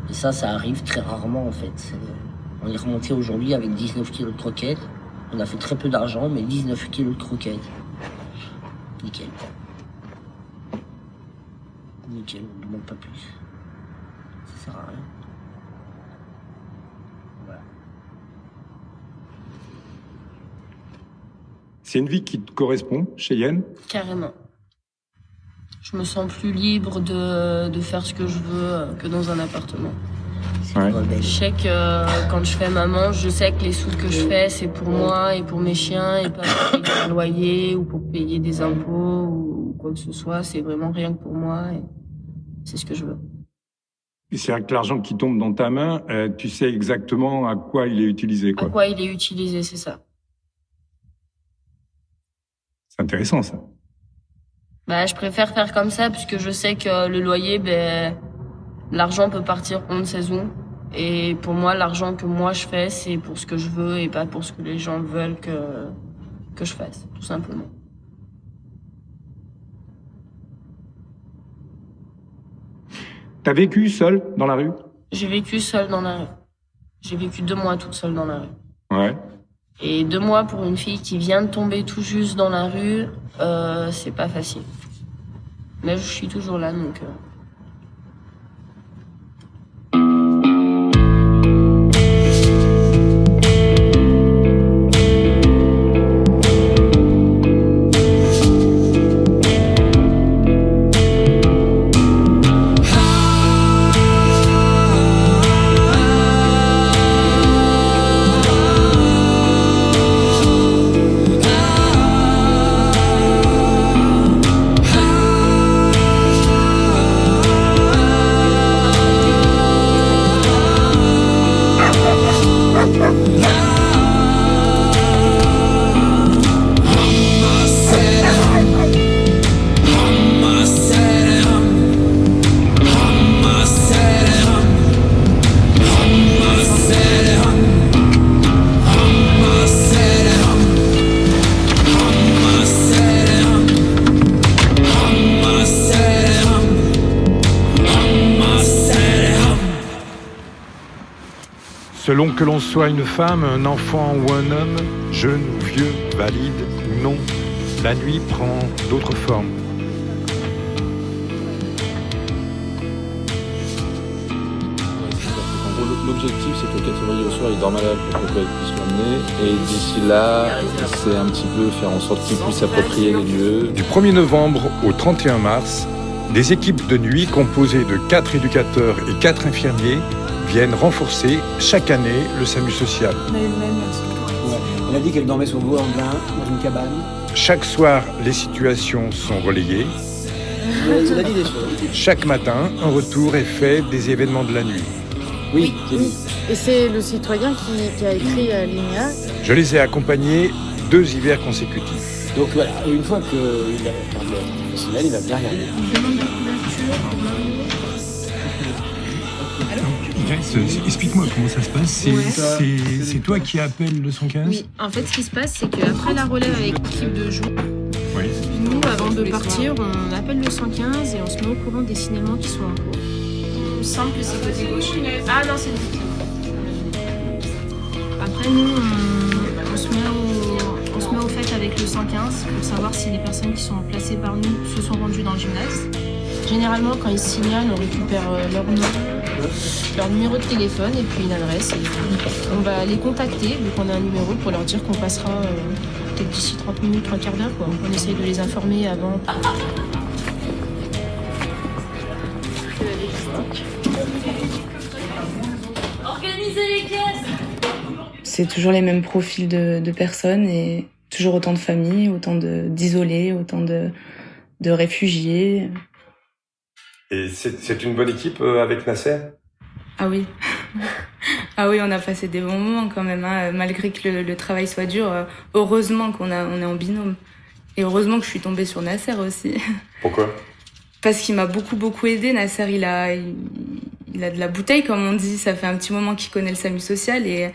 Et ça arrive très rarement, en fait. On est remonté aujourd'hui avec 19 kilos de croquettes. On a fait très peu d'argent, mais 19 kilos de croquettes. Nickel. Nickel, on ne demande pas plus. Ça sert à rien. C'est une vie qui te correspond, Cheyenne? Carrément. Je me sens plus libre de faire ce que je veux que dans un appartement. Ouais. Je sais que quand je fais maman, je sais que les sous que je fais, c'est pour moi et pour mes chiens et pas pour payer un loyer ou pour payer des impôts ou quoi que ce soit. C'est vraiment rien que pour moi et c'est ce que je veux. Et c'est vrai que l'argent qui tombe dans ta main, tu sais exactement à quoi il est utilisé, quoi. À quoi il est utilisé, c'est ça. C'est intéressant, ça. Je préfère faire comme ça puisque je sais que le loyer, l'argent peut partir on ne sait où. Et pour moi, l'argent que moi je fais, c'est pour ce que je veux et pas pour ce que les gens veulent que je fasse, tout simplement. T'as vécu seule dans la rue? J'ai vécu seule dans la rue. J'ai vécu 2 mois toute seule dans la rue. Ouais. Et 2 mois pour une fille qui vient de tomber tout juste dans la rue, c'est pas facile. Mais je suis toujours là, donc... Selon que l'on soit une femme, un enfant ou un homme, jeune ou vieux, valide ou non, la nuit prend d'autres formes. L'objectif, c'est que le 4 février au soir, il dort malade pour que le collègue puisse l'emmener. Et d'ici là, c'est un petit peu faire en sorte qu'il puisse s'approprier les lieux. Du 1er novembre au 31 mars, des équipes de nuit composées de 4 éducateurs et 4 infirmiers viennent renforcer chaque année le SAMU social. Elle a dit qu'elle dormait sur Vaux-en-Velin, dans une cabane. Chaque soir, les situations sont relayées. Elle a dit des choses. Chaque matin, un retour est fait des événements de la nuit. Oui, j'ai dit. Et c'est le citoyen qui a écrit l'INEA. Je les ai accompagnés 2 hivers consécutifs. Donc voilà, une fois qu'il a perdu la professionnelle, il va bien regarder. Explique-moi comment ça se passe. C'est toi qui appelles le 115 ? Oui, en fait, ce qui se passe, c'est qu'après la relève avec l'équipe de jour, nous, avant de partir, on appelle le 115 et on se met au courant des signalements qui sont en cours. Il me semble que c'est côté gauche. Ah non, c'est le victime. Après, nous, on se met au fait avec le 115 pour savoir si les personnes qui sont placées par nous se sont rendues dans le gymnase. Généralement, quand ils signalent, on récupère leur nom, leur numéro de téléphone et puis une adresse. Et on va les contacter, vu qu'on a un numéro, pour leur dire qu'on passera peut-être d'ici 30 minutes, 3 quarts d'heure. On essaye de les informer avant. Organisez les caisses. C'est toujours les mêmes profils de personnes et toujours autant de familles, autant d'isolés, autant de réfugiés. Et c'est une bonne équipe avec Nasser ? Ah oui. Ah oui, on a passé des bons moments quand même, hein, malgré que le travail soit dur. Heureusement on est en binôme. Et heureusement que je suis tombée sur Nasser aussi. Pourquoi ? Parce qu'il m'a beaucoup aidé. Nasser, il a de la bouteille, comme on dit. Ça fait un petit moment qu'il connaît le SAMU social. Et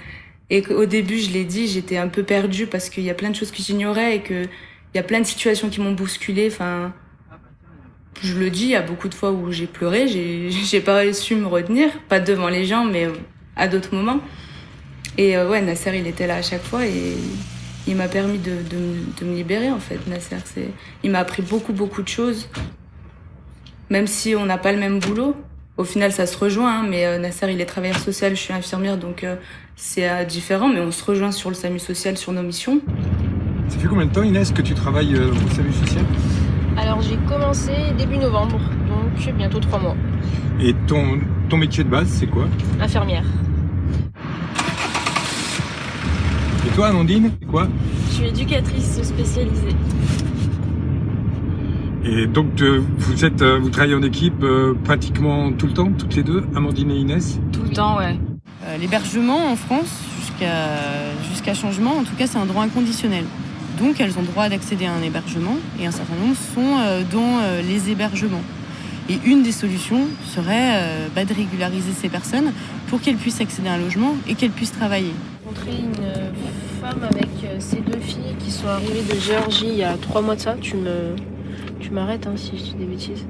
au début, je l'ai dit, j'étais un peu perdue parce qu'il y a plein de choses que j'ignorais et qu'il y a plein de situations qui m'ont bousculée. Enfin, je le dis, il y a beaucoup de fois où j'ai pleuré. J'ai pas su me retenir. Pas devant les gens, mais à d'autres moments. Et ouais, Nasser, il était là à chaque fois et il m'a permis de me libérer, en fait, Nasser. Il m'a appris beaucoup de choses. Même si on n'a pas le même boulot, au final ça se rejoint, hein, mais Nasser il est travailleur social, je suis infirmière, donc c'est différent, mais on se rejoint sur le SAMU social, sur nos missions. Ça fait combien de temps, Inès, que tu travailles au SAMU social ? Alors j'ai commencé début novembre, donc bientôt 3 mois. Et ton métier de base, c'est quoi ? Infirmière. Et toi, Amandine, c'est quoi ? Je suis éducatrice spécialisée. Et donc, vous travaillez en équipe pratiquement tout le temps, toutes les deux, Amandine et Inès ? Tout le temps, ouais. L'hébergement en France, jusqu'à changement, en tout cas, c'est un droit inconditionnel. Donc, elles ont droit d'accéder à un hébergement et un certain nombre sont dans les hébergements. Et une des solutions serait de régulariser ces personnes pour qu'elles puissent accéder à un logement et qu'elles puissent travailler. J'ai rencontré une femme avec ses 2 filles qui sont arrivées de Géorgie il y a 3 mois de ça. Tu m'arrêtes si je dis des bêtises.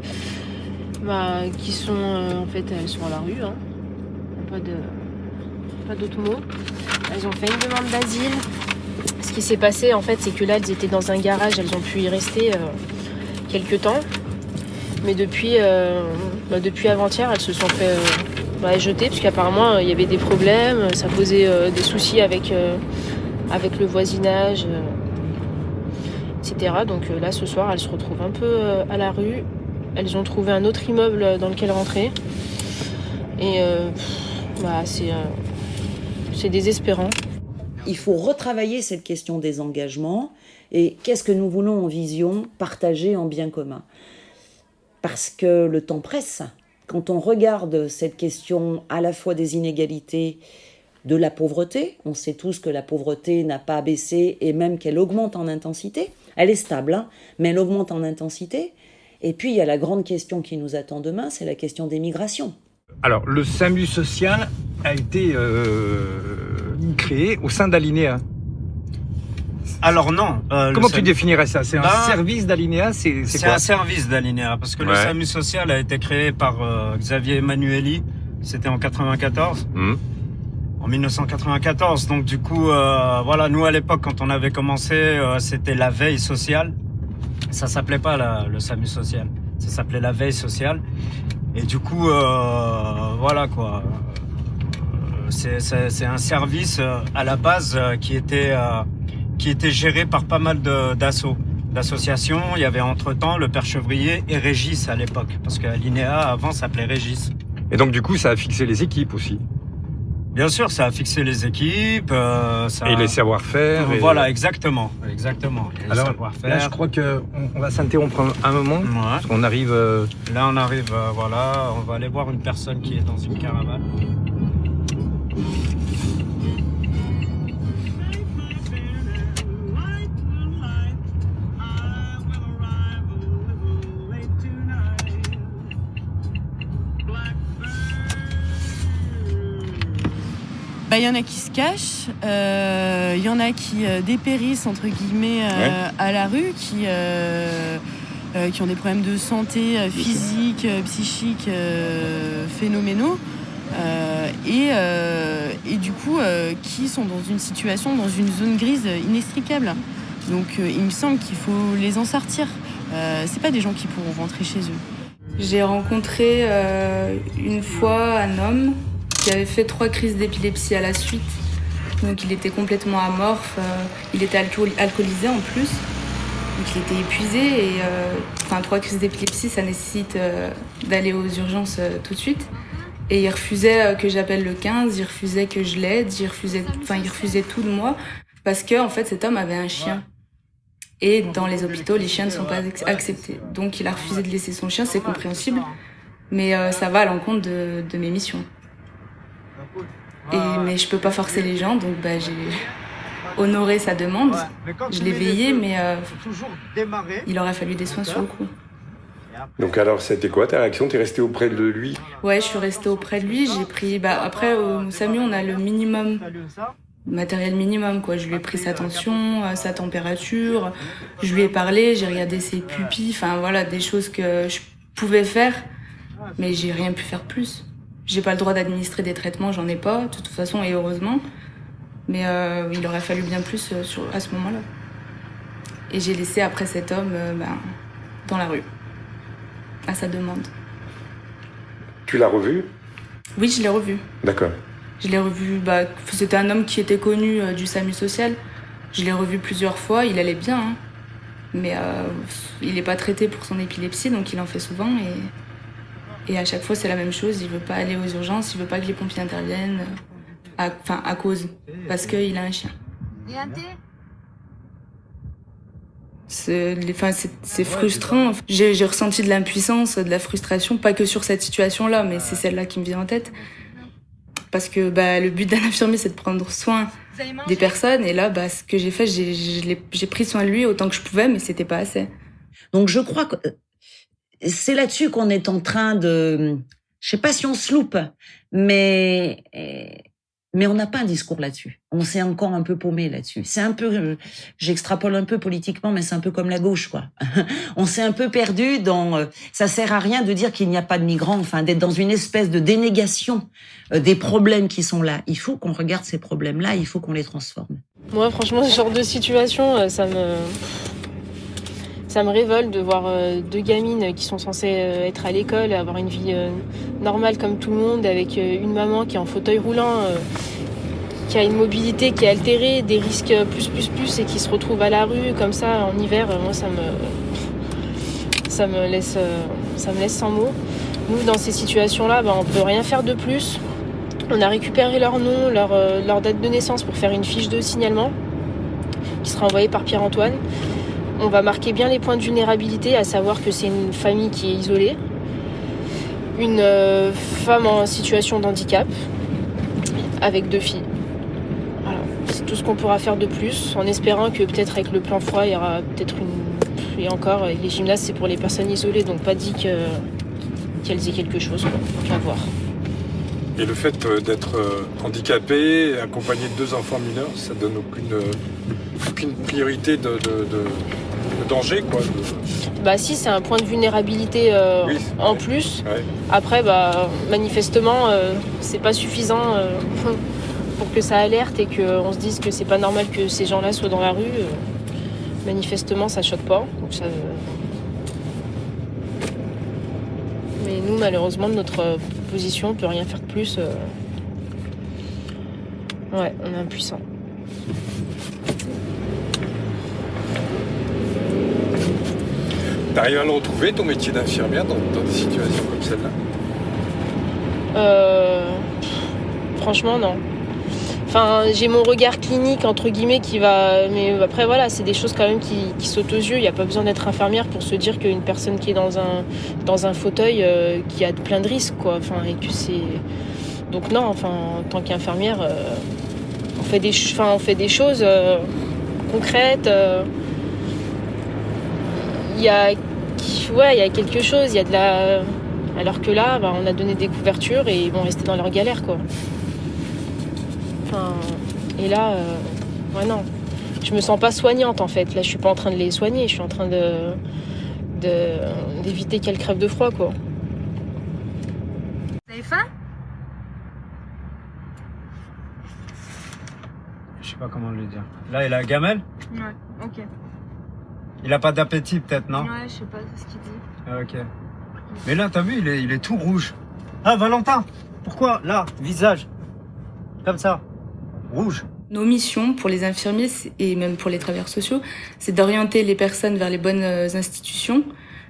Qui sont en fait, elles sont à la rue, hein. Pas d'autres mots. Elles ont fait une demande d'asile. Ce qui s'est passé en fait, c'est que là elles étaient dans un garage, elles ont pu y rester quelques temps. Mais depuis avant-hier, elles se sont fait jeter parce qu'apparemment il y avait des problèmes, ça posait des soucis avec le voisinage. Etc. Donc là, ce soir, elles se retrouvent un peu à la rue. Elles ont trouvé un autre immeuble dans lequel rentrer. Et c'est désespérant. Il faut retravailler cette question des engagements et qu'est-ce que nous voulons en vision partager en bien commun. Parce que le temps presse. Quand on regarde cette question à la fois des inégalités, de la pauvreté, on sait tous que la pauvreté n'a pas baissé et même qu'elle augmente en intensité. Elle est stable, hein, mais elle augmente en intensité. Et puis, il y a la grande question qui nous attend demain, c'est la question des migrations. Alors, le SAMU social a été créé au sein d'Alinéa. Alors non. Comment tu définirais ça ? C'est un service d'Alinéa ? C'est quoi ? C'est un service d'Alinéa, parce que le SAMU social a été créé par Xavier Emanueli, c'était en 94. en 1994. Donc du coup, voilà, nous à l'époque, quand on avait commencé, c'était la veille sociale. Ça s'appelait pas le SAMU social, ça s'appelait la veille sociale. Et du coup, voilà quoi. C'est un service à la base qui était géré par pas mal d'associations. Il y avait entre-temps le Père Chevrier et Régis à l'époque, parce que l'INEA avant s'appelait Régis. Et donc du coup, ça a fixé les équipes aussi. Bien sûr, ça a fixé les équipes. Et les savoir-faire. Voilà, exactement. Alors là, je crois qu'on va s'interrompre un moment, parce qu'on arrive... Là, on arrive, voilà, on va aller voir une personne qui est dans une caravane. Il y en a qui se cachent, il y en a qui dépérissent entre guillemets à la rue, qui ont des problèmes de santé physique, psychique phénoménaux et du coup qui sont dans une situation, dans une zone grise inextricable. Donc il me semble qu'il faut les en sortir. C'est pas des gens qui pourront rentrer chez eux. J'ai rencontré une fois un homme qui avait fait 3 crises d'épilepsie à la suite. Donc il était complètement amorphe, il était alcoolisé en plus. Donc il était épuisé et 3 crises d'épilepsie, ça nécessite d'aller aux urgences tout de suite. Et il refusait que j'appelle le 15, il refusait que je l'aide, il refusait tout de moi parce que en fait cet homme avait un chien. Et dans les hôpitaux, les chiens ne sont pas acceptés. Donc il a refusé de laisser son chien, c'est compréhensible, mais ça va à l'encontre de mes missions. Mais je peux pas forcer les gens, donc j'ai honoré sa demande. Je l'ai veillé, mais il aurait fallu des soins sur le coup. Donc alors, c'était quoi ta réaction? T'es restée auprès de lui? Ouais, je suis restée auprès de lui. J'ai pris... après, au SAMU, on a le minimum, matériel minimum, quoi. Je lui ai pris sa tension, sa température. Je lui ai parlé, j'ai regardé ses pupilles. Enfin, voilà, des choses que je pouvais faire, mais j'ai rien pu faire plus. J'ai pas le droit d'administrer des traitements, j'en ai pas, de toute façon, et heureusement. Mais il aurait fallu bien plus à ce moment-là. Et j'ai laissé après cet homme dans la rue, à sa demande. Tu l'as revu? Oui, je l'ai revu. D'accord. Je l'ai revu, c'était un homme qui était connu du SAMU social. Je l'ai revu plusieurs fois, il allait bien, hein. Mais il n'est pas traité pour son épilepsie, donc il en fait souvent. Et à chaque fois, c'est la même chose. Il veut pas aller aux urgences, il veut pas que les pompiers interviennent. À cause. Parce qu'il a un chien. C'est frustrant. J'ai ressenti de l'impuissance, de la frustration, pas que sur cette situation-là, mais c'est celle-là qui me vient en tête. Parce que le but d'un infirmier, c'est de prendre soin des personnes. Et là, ce que j'ai fait, j'ai pris soin de lui autant que je pouvais, mais c'était pas assez. Donc je crois que c'est là-dessus qu'on est en train de... Je sais pas si on se loupe, mais on n'a pas un discours là-dessus. On s'est encore un peu paumé là-dessus. C'est un peu... J'extrapole un peu politiquement, mais c'est un peu comme la gauche, quoi. On s'est un peu perdu dans... ça sert à rien de dire qu'il n'y a pas de migrants, d'être dans une espèce de dénégation des problèmes qui sont là. Il faut qu'on regarde ces problèmes-là, il faut qu'on les transforme. Moi, franchement, ce genre de situation, ça me révolte de voir 2 gamines qui sont censées être à l'école, avoir une vie normale comme tout le monde, avec une maman qui est en fauteuil roulant, qui a une mobilité qui est altérée, des risques plus, et qui se retrouve à la rue comme ça en hiver. Moi, ça me laisse sans mots. Nous, dans ces situations-là, on peut rien faire de plus. On a récupéré leur nom, leur date de naissance pour faire une fiche de signalement qui sera envoyée par Pierre-Antoine. On va marquer bien les points de vulnérabilité, à savoir que c'est une famille qui est isolée, une femme en situation de handicap, avec 2 filles. Voilà. C'est tout ce qu'on pourra faire de plus, en espérant que peut-être avec le plan froid, il y aura peut-être une... Et encore, les gymnases, c'est pour les personnes isolées, donc pas dit qu'elles aient quelque chose, quoi. À voir. Et le fait d'être handicapé, accompagné de 2 enfants mineurs, ça donne aucune priorité de danger, quoi. Si, c'est un point de vulnérabilité en plus. Ouais. Après, manifestement, c'est pas suffisant pour que ça alerte et qu'on se dise que c'est pas normal que ces gens-là soient dans la rue, manifestement ça choque pas. Donc ça, mais nous malheureusement de notre position on peut rien faire de plus. Ouais, on est impuissant. T'arrives à le retrouver, ton métier d'infirmière, dans des situations comme celle-là? Franchement, non. Enfin, j'ai mon regard clinique, entre guillemets, qui va... Mais après, voilà, c'est des choses quand même qui sautent aux yeux. Il n'y a pas besoin d'être infirmière pour se dire qu'une personne qui est dans un fauteuil, qui a plein de risques, quoi. Enfin, et que c'est... Donc non, enfin, en tant qu'infirmière, on fait des choses concrètes. Il y a quelque chose, il y a de la... Alors que là, on a donné des couvertures et ils vont rester dans leur galère, quoi. Enfin, et là, ouais, non. Je me sens pas soignante, en fait. Là, je suis pas en train de les soigner, je suis en train d'éviter qu'elles crèvent de froid, quoi. Vous avez faim? Je sais pas comment le dire. Là, il a la gamelle? Ouais, ok. Il a pas d'appétit, peut-être, non? Ouais, je sais pas ce qu'il dit. Ah, ok. Mais là, t'as vu, il est tout rouge. Ah, Valentin! Pourquoi? Là, visage. Comme ça. Rouge. Nos missions pour les infirmiers et même pour les travailleurs sociaux, c'est d'orienter les personnes vers les bonnes institutions.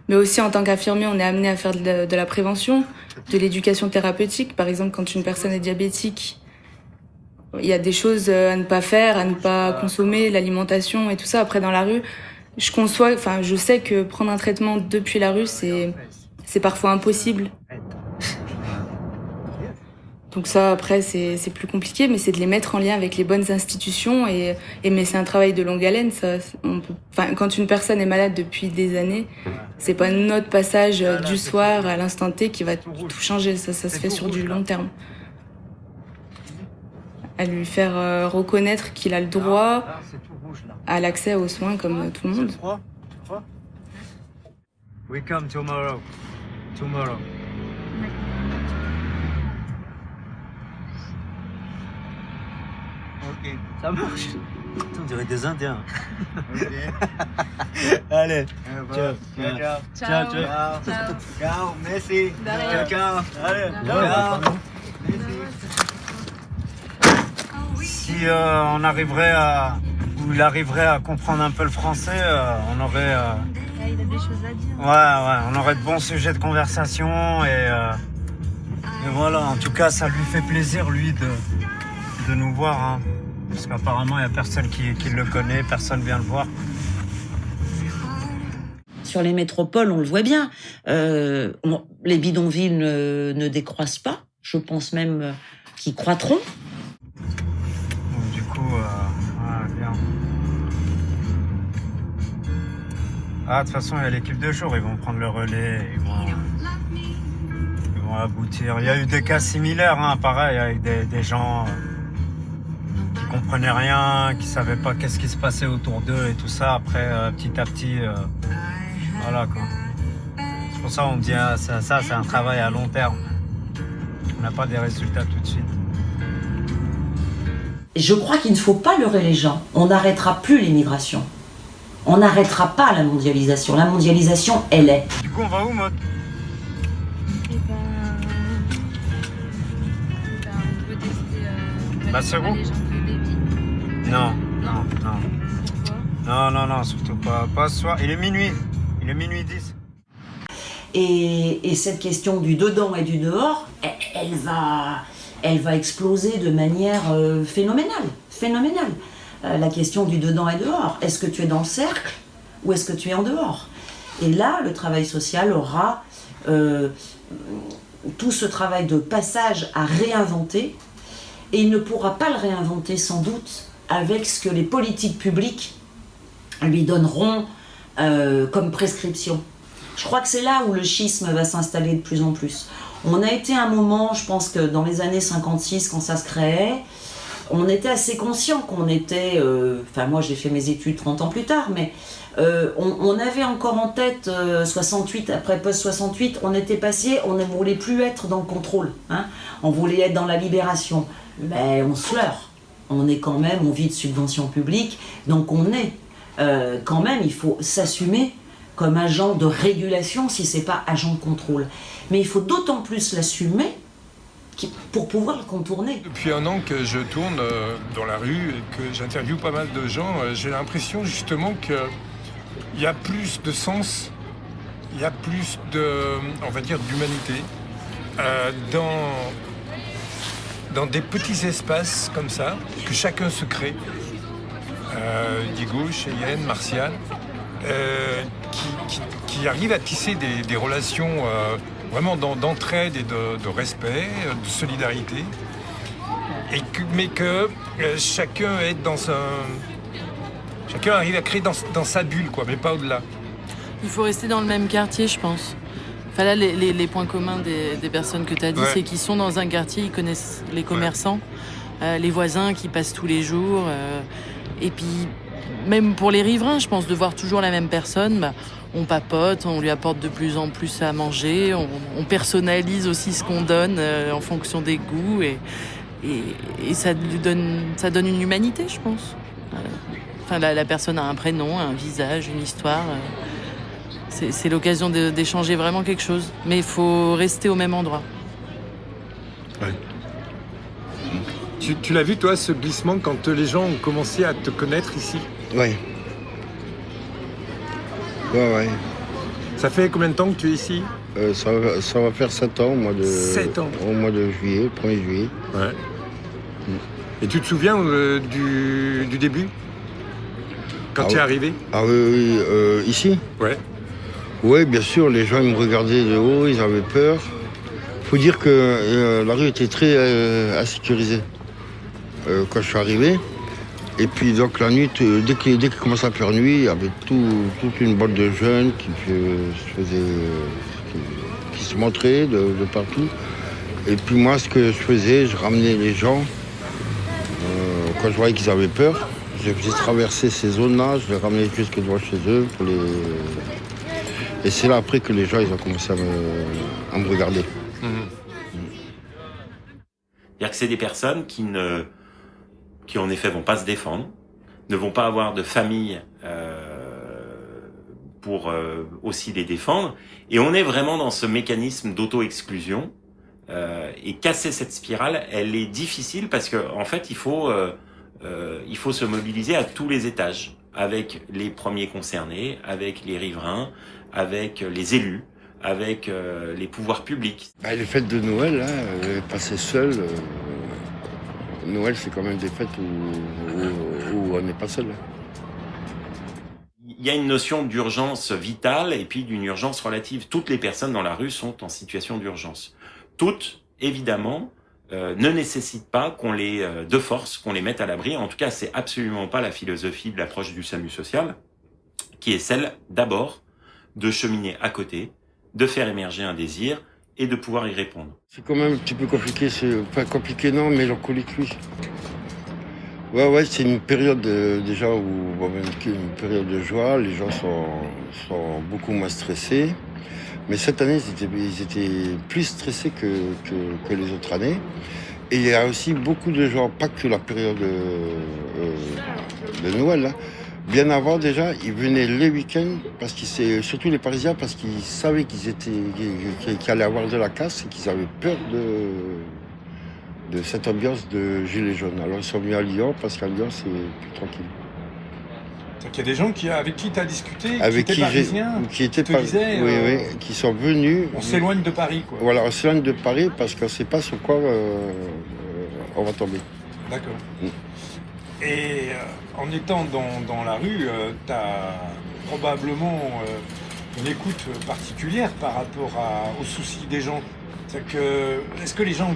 Mais aussi, en tant qu'infirmier, on est amené à faire de la prévention, de l'éducation thérapeutique. Par exemple, quand une personne est diabétique, il y a des choses à ne pas faire, à ne pas consommer, l'alimentation et tout ça. Après, dans la rue, je sais que prendre un traitement depuis la rue, c'est parfois impossible. Donc ça, après, c'est plus compliqué, mais c'est de les mettre en lien avec les bonnes institutions. Mais c'est un travail de longue haleine. Quand une personne est malade depuis des années, c'est pas notre passage du soir à l'instant T qui va tout changer. Ça se fait sur du long terme. À lui faire reconnaître qu'il a le droit à l'accès aux soins comme tout le monde. We come tomorrow. Tomorrow. Ok, ça marche. On dirait des Indiens. Ok. Allez. Ciao. Ciao. Ciao. Merci. Ciao. Allez. Ciao. Si on arriverait à... Ou il arriverait à comprendre un peu le français, on aurait... Il a des choses à dire. Ouais, on aurait de bons sujets de conversation et voilà, en tout cas, ça lui fait plaisir, lui, de nous voir, hein. Parce qu'apparemment, il n'y a personne qui le connaît, personne vient le voir. Sur les métropoles, on le voit bien. Les bidonvilles ne décroissent pas. Je pense même qu'ils croîtront. Donc, du coup, bien. Ah, de toute façon, il y a l'équipe de jour, ils vont prendre le relais, ils vont aboutir. Il y a eu des cas similaires, hein, pareil, avec des gens qui comprenaient rien, qui savaient pas qu'est-ce qui se passait autour d'eux et tout ça. Après, petit à petit, voilà, quoi. C'est pour ça qu'on dit, ça c'est un travail à long terme. On n'a pas des résultats tout de suite. Je crois qu'il ne faut pas leurrer les gens. On n'arrêtera plus l'immigration. On n'arrêtera pas la mondialisation. La mondialisation, elle est. Du coup, on va où, Maud? On peut tester c'est bon. les gens de débit. Non, surtout pas. Pas ce soir. Il est minuit 10. Et cette question du dedans et du dehors, elle va exploser de manière phénoménale. La question du dedans et dehors. Est-ce que tu es dans le cercle ou est-ce que tu es en dehors? Et là, le travail social aura tout ce travail de passage à réinventer, et il ne pourra pas le réinventer sans doute avec ce que les politiques publiques lui donneront comme prescription. Je crois que c'est là où le schisme va s'installer de plus en plus. On a été un moment, je pense que dans les années 56, quand ça se créait, on était assez conscient qu'on était... Enfin, moi, j'ai fait mes études 30 ans plus tard, mais on avait encore en tête 68, après post-68, on était passé, on ne voulait plus être dans le contrôle. Hein, on voulait être dans la libération. Mais on se leurre. On est quand même, on vit de subventions publiques, donc on est quand même, il faut s'assumer comme agent de régulation si c'est pas agent de contrôle. Mais il faut d'autant plus l'assumer pour pouvoir le contourner. Depuis un an que je tourne dans la rue et que j'interviewe pas mal de gens, j'ai l'impression justement qu'il y a plus de sens, il y a plus de, on va dire, d'humanité dans des petits espaces comme ça, que chacun se crée. Diego, Cheyenne, Martial, qui arrivent à tisser des relations vraiment d'entraide et de respect, de solidarité, mais que chacun est chacun arrive à créer dans sa bulle, quoi, mais pas au-delà. Il faut rester dans le même quartier, je pense. Enfin là, les points communs des personnes que tu as dit, c'est qu'ils sont dans un quartier, ils connaissent les commerçants, les voisins qui passent tous les jours. Et puis, même pour les riverains, je pense, de voir toujours la même personne, on papote, on lui apporte de plus en plus à manger, on personnalise aussi ce qu'on donne en fonction des goûts, et ça donne une humanité, je pense. Enfin, la personne a un prénom, un visage, une histoire. C'est l'occasion d'échanger vraiment quelque chose. Mais il faut rester au même endroit. Ouais. Tu l'as vu, toi, ce glissement, quand les gens ont commencé à te connaître ici? Oui. Ouais. Ça fait combien de temps que tu es ici? Ça va faire 7 ans, 7 ans. Au mois de juillet, 1er juillet. Ouais. Et tu te souviens du début? Quand tu es arrivé? Ah oui, ici? Ouais. Oui, bien sûr, les gens ils me regardaient de haut, ils avaient peur. Il faut dire que la rue était très insécurisée quand je suis arrivé. Et puis donc la nuit, dès qu'il commençait à faire nuit, il y avait toute une bande de jeunes qui se montraient de partout. Et puis moi, ce que je faisais, je ramenais les gens. Quand je voyais qu'ils avaient peur, je faisais traverser ces zones-là, je les ramenais jusque devant chez eux pour les... Et c'est là après que les gens ils ont commencé à me regarder. C'est-à-dire que c'est des personnes qui en effet vont pas se défendre, ne vont pas avoir de famille pour aussi les défendre, et on est vraiment dans ce mécanisme d'auto-exclusion. Et casser cette spirale, elle est difficile parce que en fait il faut se mobiliser à tous les étages, avec les premiers concernés, avec les riverains, avec les élus, avec les pouvoirs publics. Les fêtes de Noël, passer seul, Noël c'est quand même des fêtes où on n'est pas seul. Il y a une notion d'urgence vitale et puis d'une urgence relative. Toutes les personnes dans la rue sont en situation d'urgence. Toutes, évidemment, ne nécessitent pas qu'on les, de force, qu'on les mette à l'abri. En tout cas, c'est absolument pas la philosophie de l'approche du SAMU social, qui est celle, d'abord, de cheminer à côté, de faire émerger un désir et de pouvoir y répondre. C'est quand même un petit peu compliqué, enfin compliqué non, mélancolique oui. Ouais, c'est une période déjà où, une période de joie, les gens sont beaucoup moins stressés. Mais cette année, ils étaient plus stressés que les autres années. Et il y a aussi beaucoup de gens, pas que la période de Noël, là. Bien avant déjà, ils venaient les week-ends, surtout les Parisiens, parce qu'ils savaient qu'ils allaient avoir de la casse et qu'ils avaient peur de cette ambiance de gilets jaunes. Alors ils sont venus à Lyon, parce qu'à Lyon, c'est plus tranquille. Il y a des gens avec qui tu as discuté, avec qui étaient parisiens, qui sont venus. On s'éloigne de Paris, quoi. Voilà, on s'éloigne de Paris parce qu'on ne sait pas sur quoi on va tomber. D'accord. Et en étant dans la rue, tu as probablement une écoute particulière par rapport aux soucis des gens. Est-ce que les gens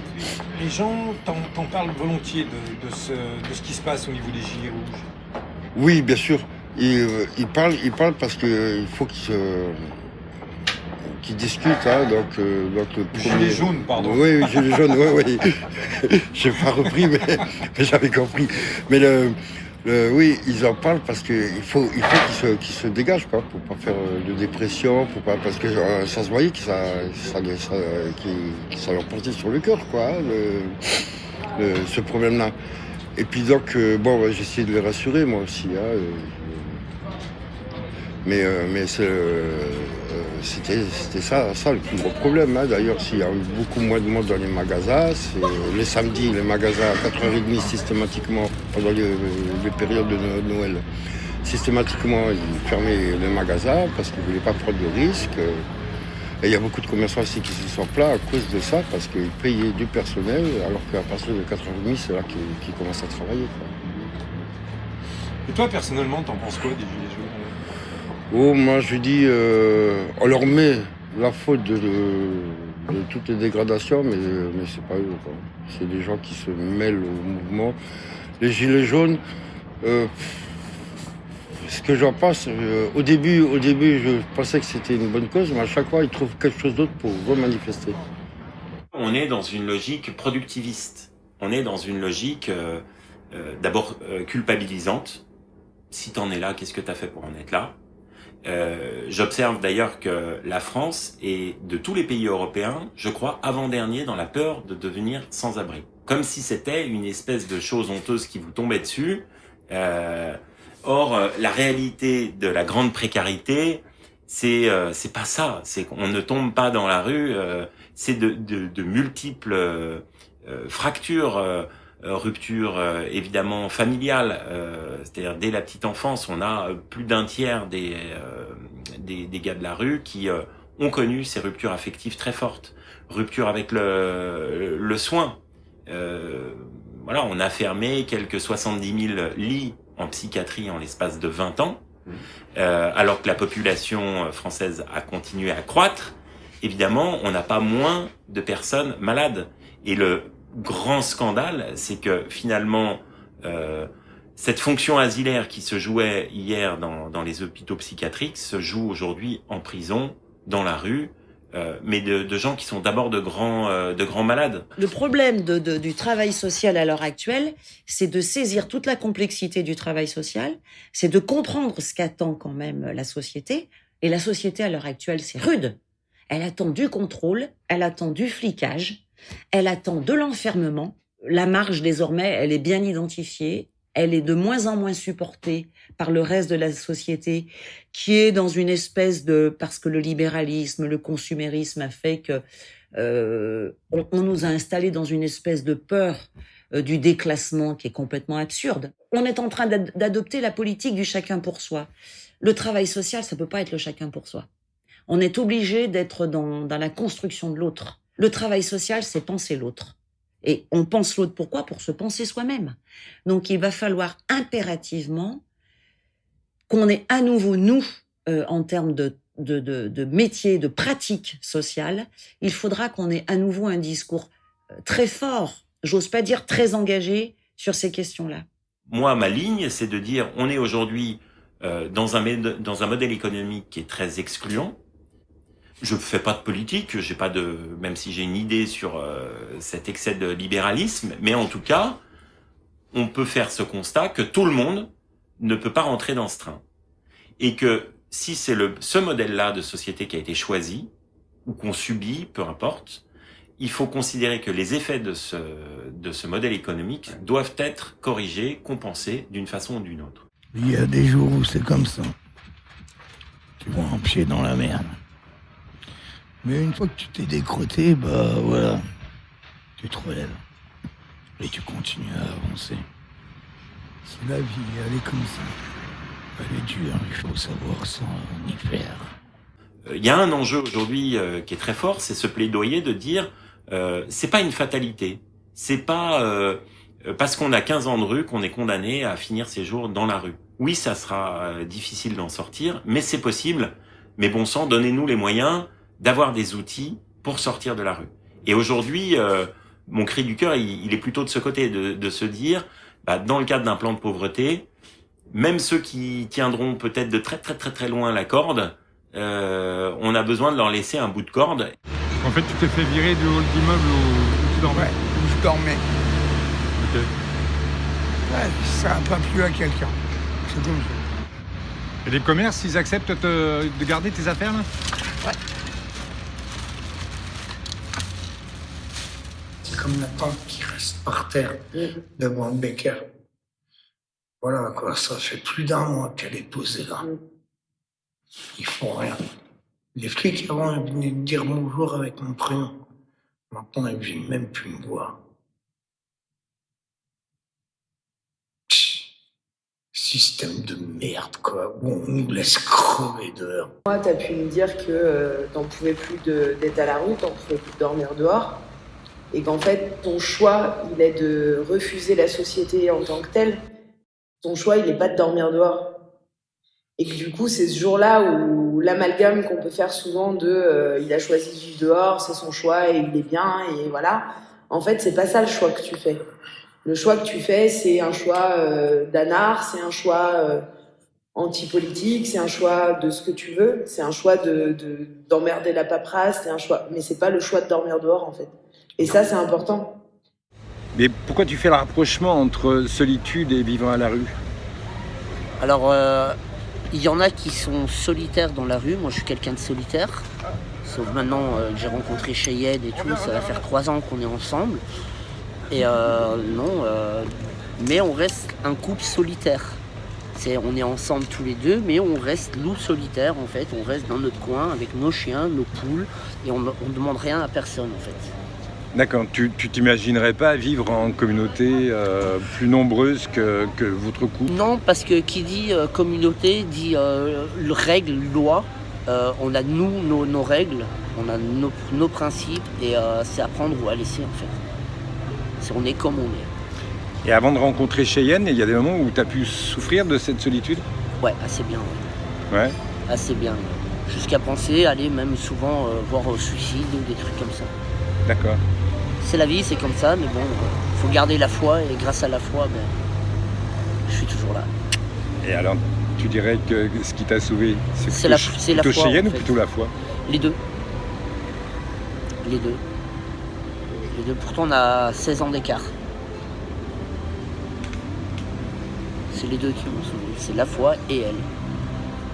t'en parlent volontiers de ce qui se passe au niveau des gilets rouges? Oui, bien sûr. Ils parlent parce qu'il faut qui discutent. Hein, donc le premier... Gilets jaunes, pardon. Oui, gilets jaunes, oui. J'ai pas repris, mais j'avais compris. Mais oui, ils en parlent parce qu'il faut qu'ils se dégagent, quoi, pour pas faire de dépression, parce que ça se voyait que ça leur portait sur le cœur, quoi, hein, ce problème-là. Et puis donc, j'ai essayé de les rassurer, moi aussi. Hein, mais c'était ça le plus gros problème. Hein. D'ailleurs, s'il y a eu beaucoup moins de monde dans les magasins, les samedis, les magasins à 4h30 systématiquement, pendant les périodes de Noël, systématiquement, ils fermaient les magasins parce qu'ils ne voulaient pas prendre de risques. Et il y a beaucoup de commerçants aussi qui se sont plaints à cause de ça, parce qu'ils payaient du personnel, alors qu'à partir de 4h30, c'est là qu'ils commencent à travailler. Quoi. Et toi, personnellement, t'en penses quoi des Gilets jaunes? Oh, moi, je dis, on leur met la faute de toutes les dégradations, mais c'est pas eux, quoi. C'est des gens qui se mêlent au mouvement. Les Gilets jaunes, ce que j'en pense, au début, je pensais que c'était une bonne cause, mais à chaque fois, ils trouvent quelque chose d'autre pour remanifester. On est dans une logique productiviste. On est dans une logique, d'abord, culpabilisante. Si t'en es là, qu'est-ce que t'as fait pour en être là? J'observe d'ailleurs que la France est, de tous les pays européens, je crois, avant-dernier dans la peur de devenir sans-abri. Comme si c'était une espèce de chose honteuse qui vous tombait dessus. Or, la réalité de la grande précarité, c'est pas ça. C'est qu'on ne tombe pas dans la rue. C'est de multiples fractures. Rupture évidemment familiale, c'est-à-dire dès la petite enfance, on a plus d'un tiers des gars de la rue qui ont connu ces ruptures affectives très fortes. Rupture avec le soin. Voilà, on a fermé quelques 70 000 lits en psychiatrie en l'espace de 20 ans, alors que la population française a continué à croître. Évidemment, on n'a pas moins de personnes malades. Et le grand scandale, c'est que finalement, cette fonction asilaire qui se jouait hier dans les hôpitaux psychiatriques se joue aujourd'hui en prison, dans la rue, mais de gens qui sont d'abord de grands malades. Le problème du travail social à l'heure actuelle, c'est de saisir toute la complexité du travail social, c'est de comprendre ce qu'attend quand même la société. Et la société à l'heure actuelle, c'est rude. Elle attend du contrôle, elle attend du flicage, elle attend de l'enfermement. La marge, désormais, elle est bien identifiée. Elle est de moins en moins supportée par le reste de la société, qui est dans une espèce de... Parce que le libéralisme, le consumérisme a fait que on nous a installés dans une espèce de peur du déclassement qui est complètement absurde. On est en train d'adopter la politique du chacun pour soi. Le travail social, ça peut pas être le chacun pour soi. On est obligé d'être dans la construction de l'autre. Le travail social, c'est penser l'autre. Et on pense l'autre pourquoi? Pour se penser soi-même. Donc il va falloir impérativement qu'on ait à nouveau, nous, en termes de métier, de pratique sociale, il faudra qu'on ait à nouveau un discours très fort, j'ose pas dire très engagé, sur ces questions-là. Moi, ma ligne, c'est de dire, on est aujourd'hui dans un modèle économique qui est très excluant. Je fais pas de politique, même si j'ai une idée sur cet excès de libéralisme, mais en tout cas, on peut faire ce constat que tout le monde ne peut pas rentrer dans ce train. Et que si c'est ce modèle-là de société qui a été choisi, ou qu'on subit, peu importe, il faut considérer que les effets de ce modèle économique doivent être corrigés, compensés d'une façon ou d'une autre. Il y a des jours où c'est comme ça. Tu vois un pied dans la merde. Mais une fois que tu t'es décrotté, voilà, tu te relèves. Et tu continues à avancer. C'est la vie, elle est comme ça. Elle est dure, il faut savoir s'en y faire. Il y a un enjeu aujourd'hui qui est très fort, c'est ce plaidoyer de dire c'est pas une fatalité. C'est pas parce qu'on a 15 ans de rue qu'on est condamné à finir ses jours dans la rue. Oui, ça sera difficile d'en sortir, mais c'est possible. Mais bon sang, donnez-nous les moyens d'avoir des outils pour sortir de la rue. Et aujourd'hui, mon cri du cœur, il est plutôt de ce côté, de se dire, dans le cadre d'un plan de pauvreté, même ceux qui tiendront peut-être de très très très très loin la corde, on a besoin de leur laisser un bout de corde. En fait, tu t'es fait virer du hall d'immeuble où tu dormais. Ouais, où je dormais. Ok. Ouais, ça n'a pas plu à quelqu'un. C'est comme ça. Et les commerces, ils acceptent de garder tes affaires, là? Ouais. C'est comme la tente qui reste par terre devant le Becker. Voilà, quoi, ça fait plus d'un mois qu'elle est posée là. Ils font rien. Les flics, avant, ils venaient me dire bonjour avec mon prénom. Maintenant, ils viennent même plus me voir. Système de merde, quoi, où on nous laisse crever dehors. Moi, t'as pu me dire que t'en pouvais plus d'être à la rue, t'en pouvais plus de dormir dehors, et qu'en fait, ton choix, il est de refuser la société en tant que telle. Ton choix, il n'est pas de dormir dehors. Et que du coup, c'est ce jour-là où l'amalgame qu'on peut faire souvent de il a choisi de vivre dehors, c'est son choix et il est bien, et voilà. En fait, c'est pas ça le choix que tu fais. Le choix que tu fais, c'est un choix d'anard, c'est un choix anti-politique, c'est un choix de ce que tu veux, c'est un choix d'emmerder la paperasse, c'est un choix, mais c'est pas le choix de dormir dehors en fait. Et ça, c'est important. Mais pourquoi tu fais le rapprochement entre solitude et vivant à la rue? Alors, il y en a qui sont solitaires dans la rue. Moi, je suis quelqu'un de solitaire. Sauf maintenant que j'ai rencontré Cheyenne et tout, ça va faire 3 ans qu'on est ensemble. Et mais on reste un couple solitaire. On est ensemble tous les deux, mais on reste loup solitaire en fait. On reste dans notre coin avec nos chiens, nos poules, et on ne demande rien à personne en fait. D'accord, tu t'imaginerais pas vivre en communauté plus nombreuse que votre couple? Non, parce que qui dit communauté dit règles, loi. On a nos règles, on a nos principes, et c'est à prendre ou à laisser en fait. On est comme on est. Et avant de rencontrer Cheyenne, il y a des moments où tu as pu souffrir de cette solitude? Ouais, assez bien. Ouais. Assez bien. Jusqu'à penser, aller même souvent voir au suicide ou des trucs comme ça. D'accord. C'est la vie, c'est comme ça, mais bon, faut garder la foi, et grâce à la foi, je suis toujours là. Et alors, tu dirais que ce qui t'a sauvé, c'est la plutôt foi, Cheyenne en ou fait. plutôt la foi? Les deux. Les deux. Pourtant, on a 16 ans d'écart. C'est les deux qui m'ont sauvé. C'est la foi et elle.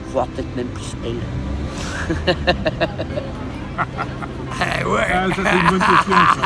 Voire peut-être même plus elle. Ouais. Ah, ça c'est une bonne question, ça.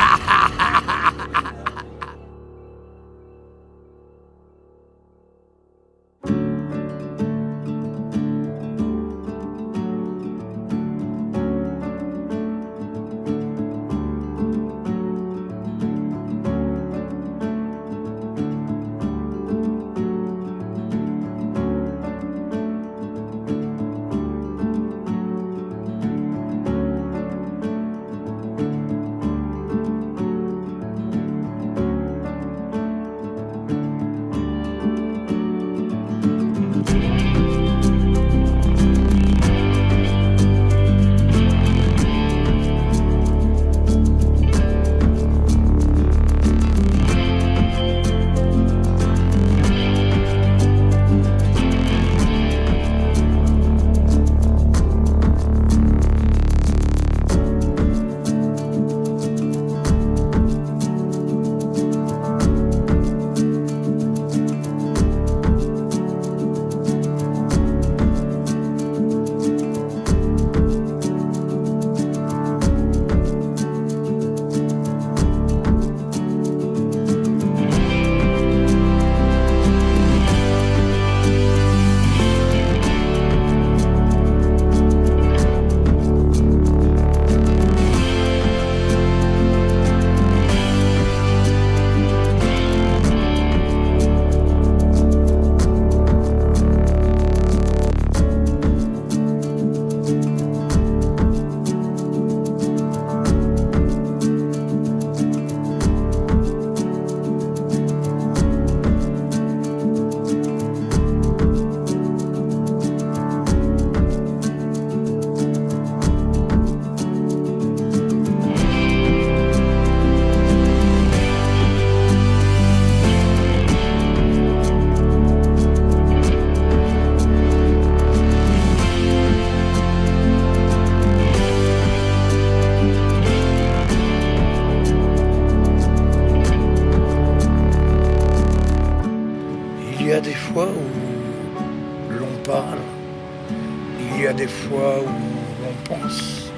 a des fois où on pense.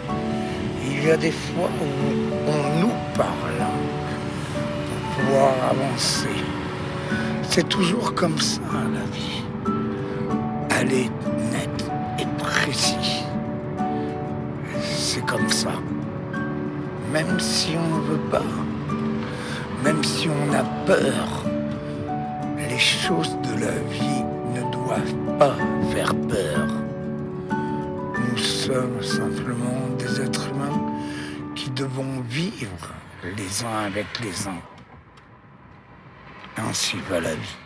Il y a des fois où on nous parle pour pouvoir avancer. C'est toujours comme ça, la vie. Elle est nette et précise. C'est comme ça. Même si on ne veut pas, même si on a peur, les choses de la vie ne doivent pas faire peur. Nous sommes simplement des êtres humains qui devons vivre les uns avec les uns. Ainsi va la vie.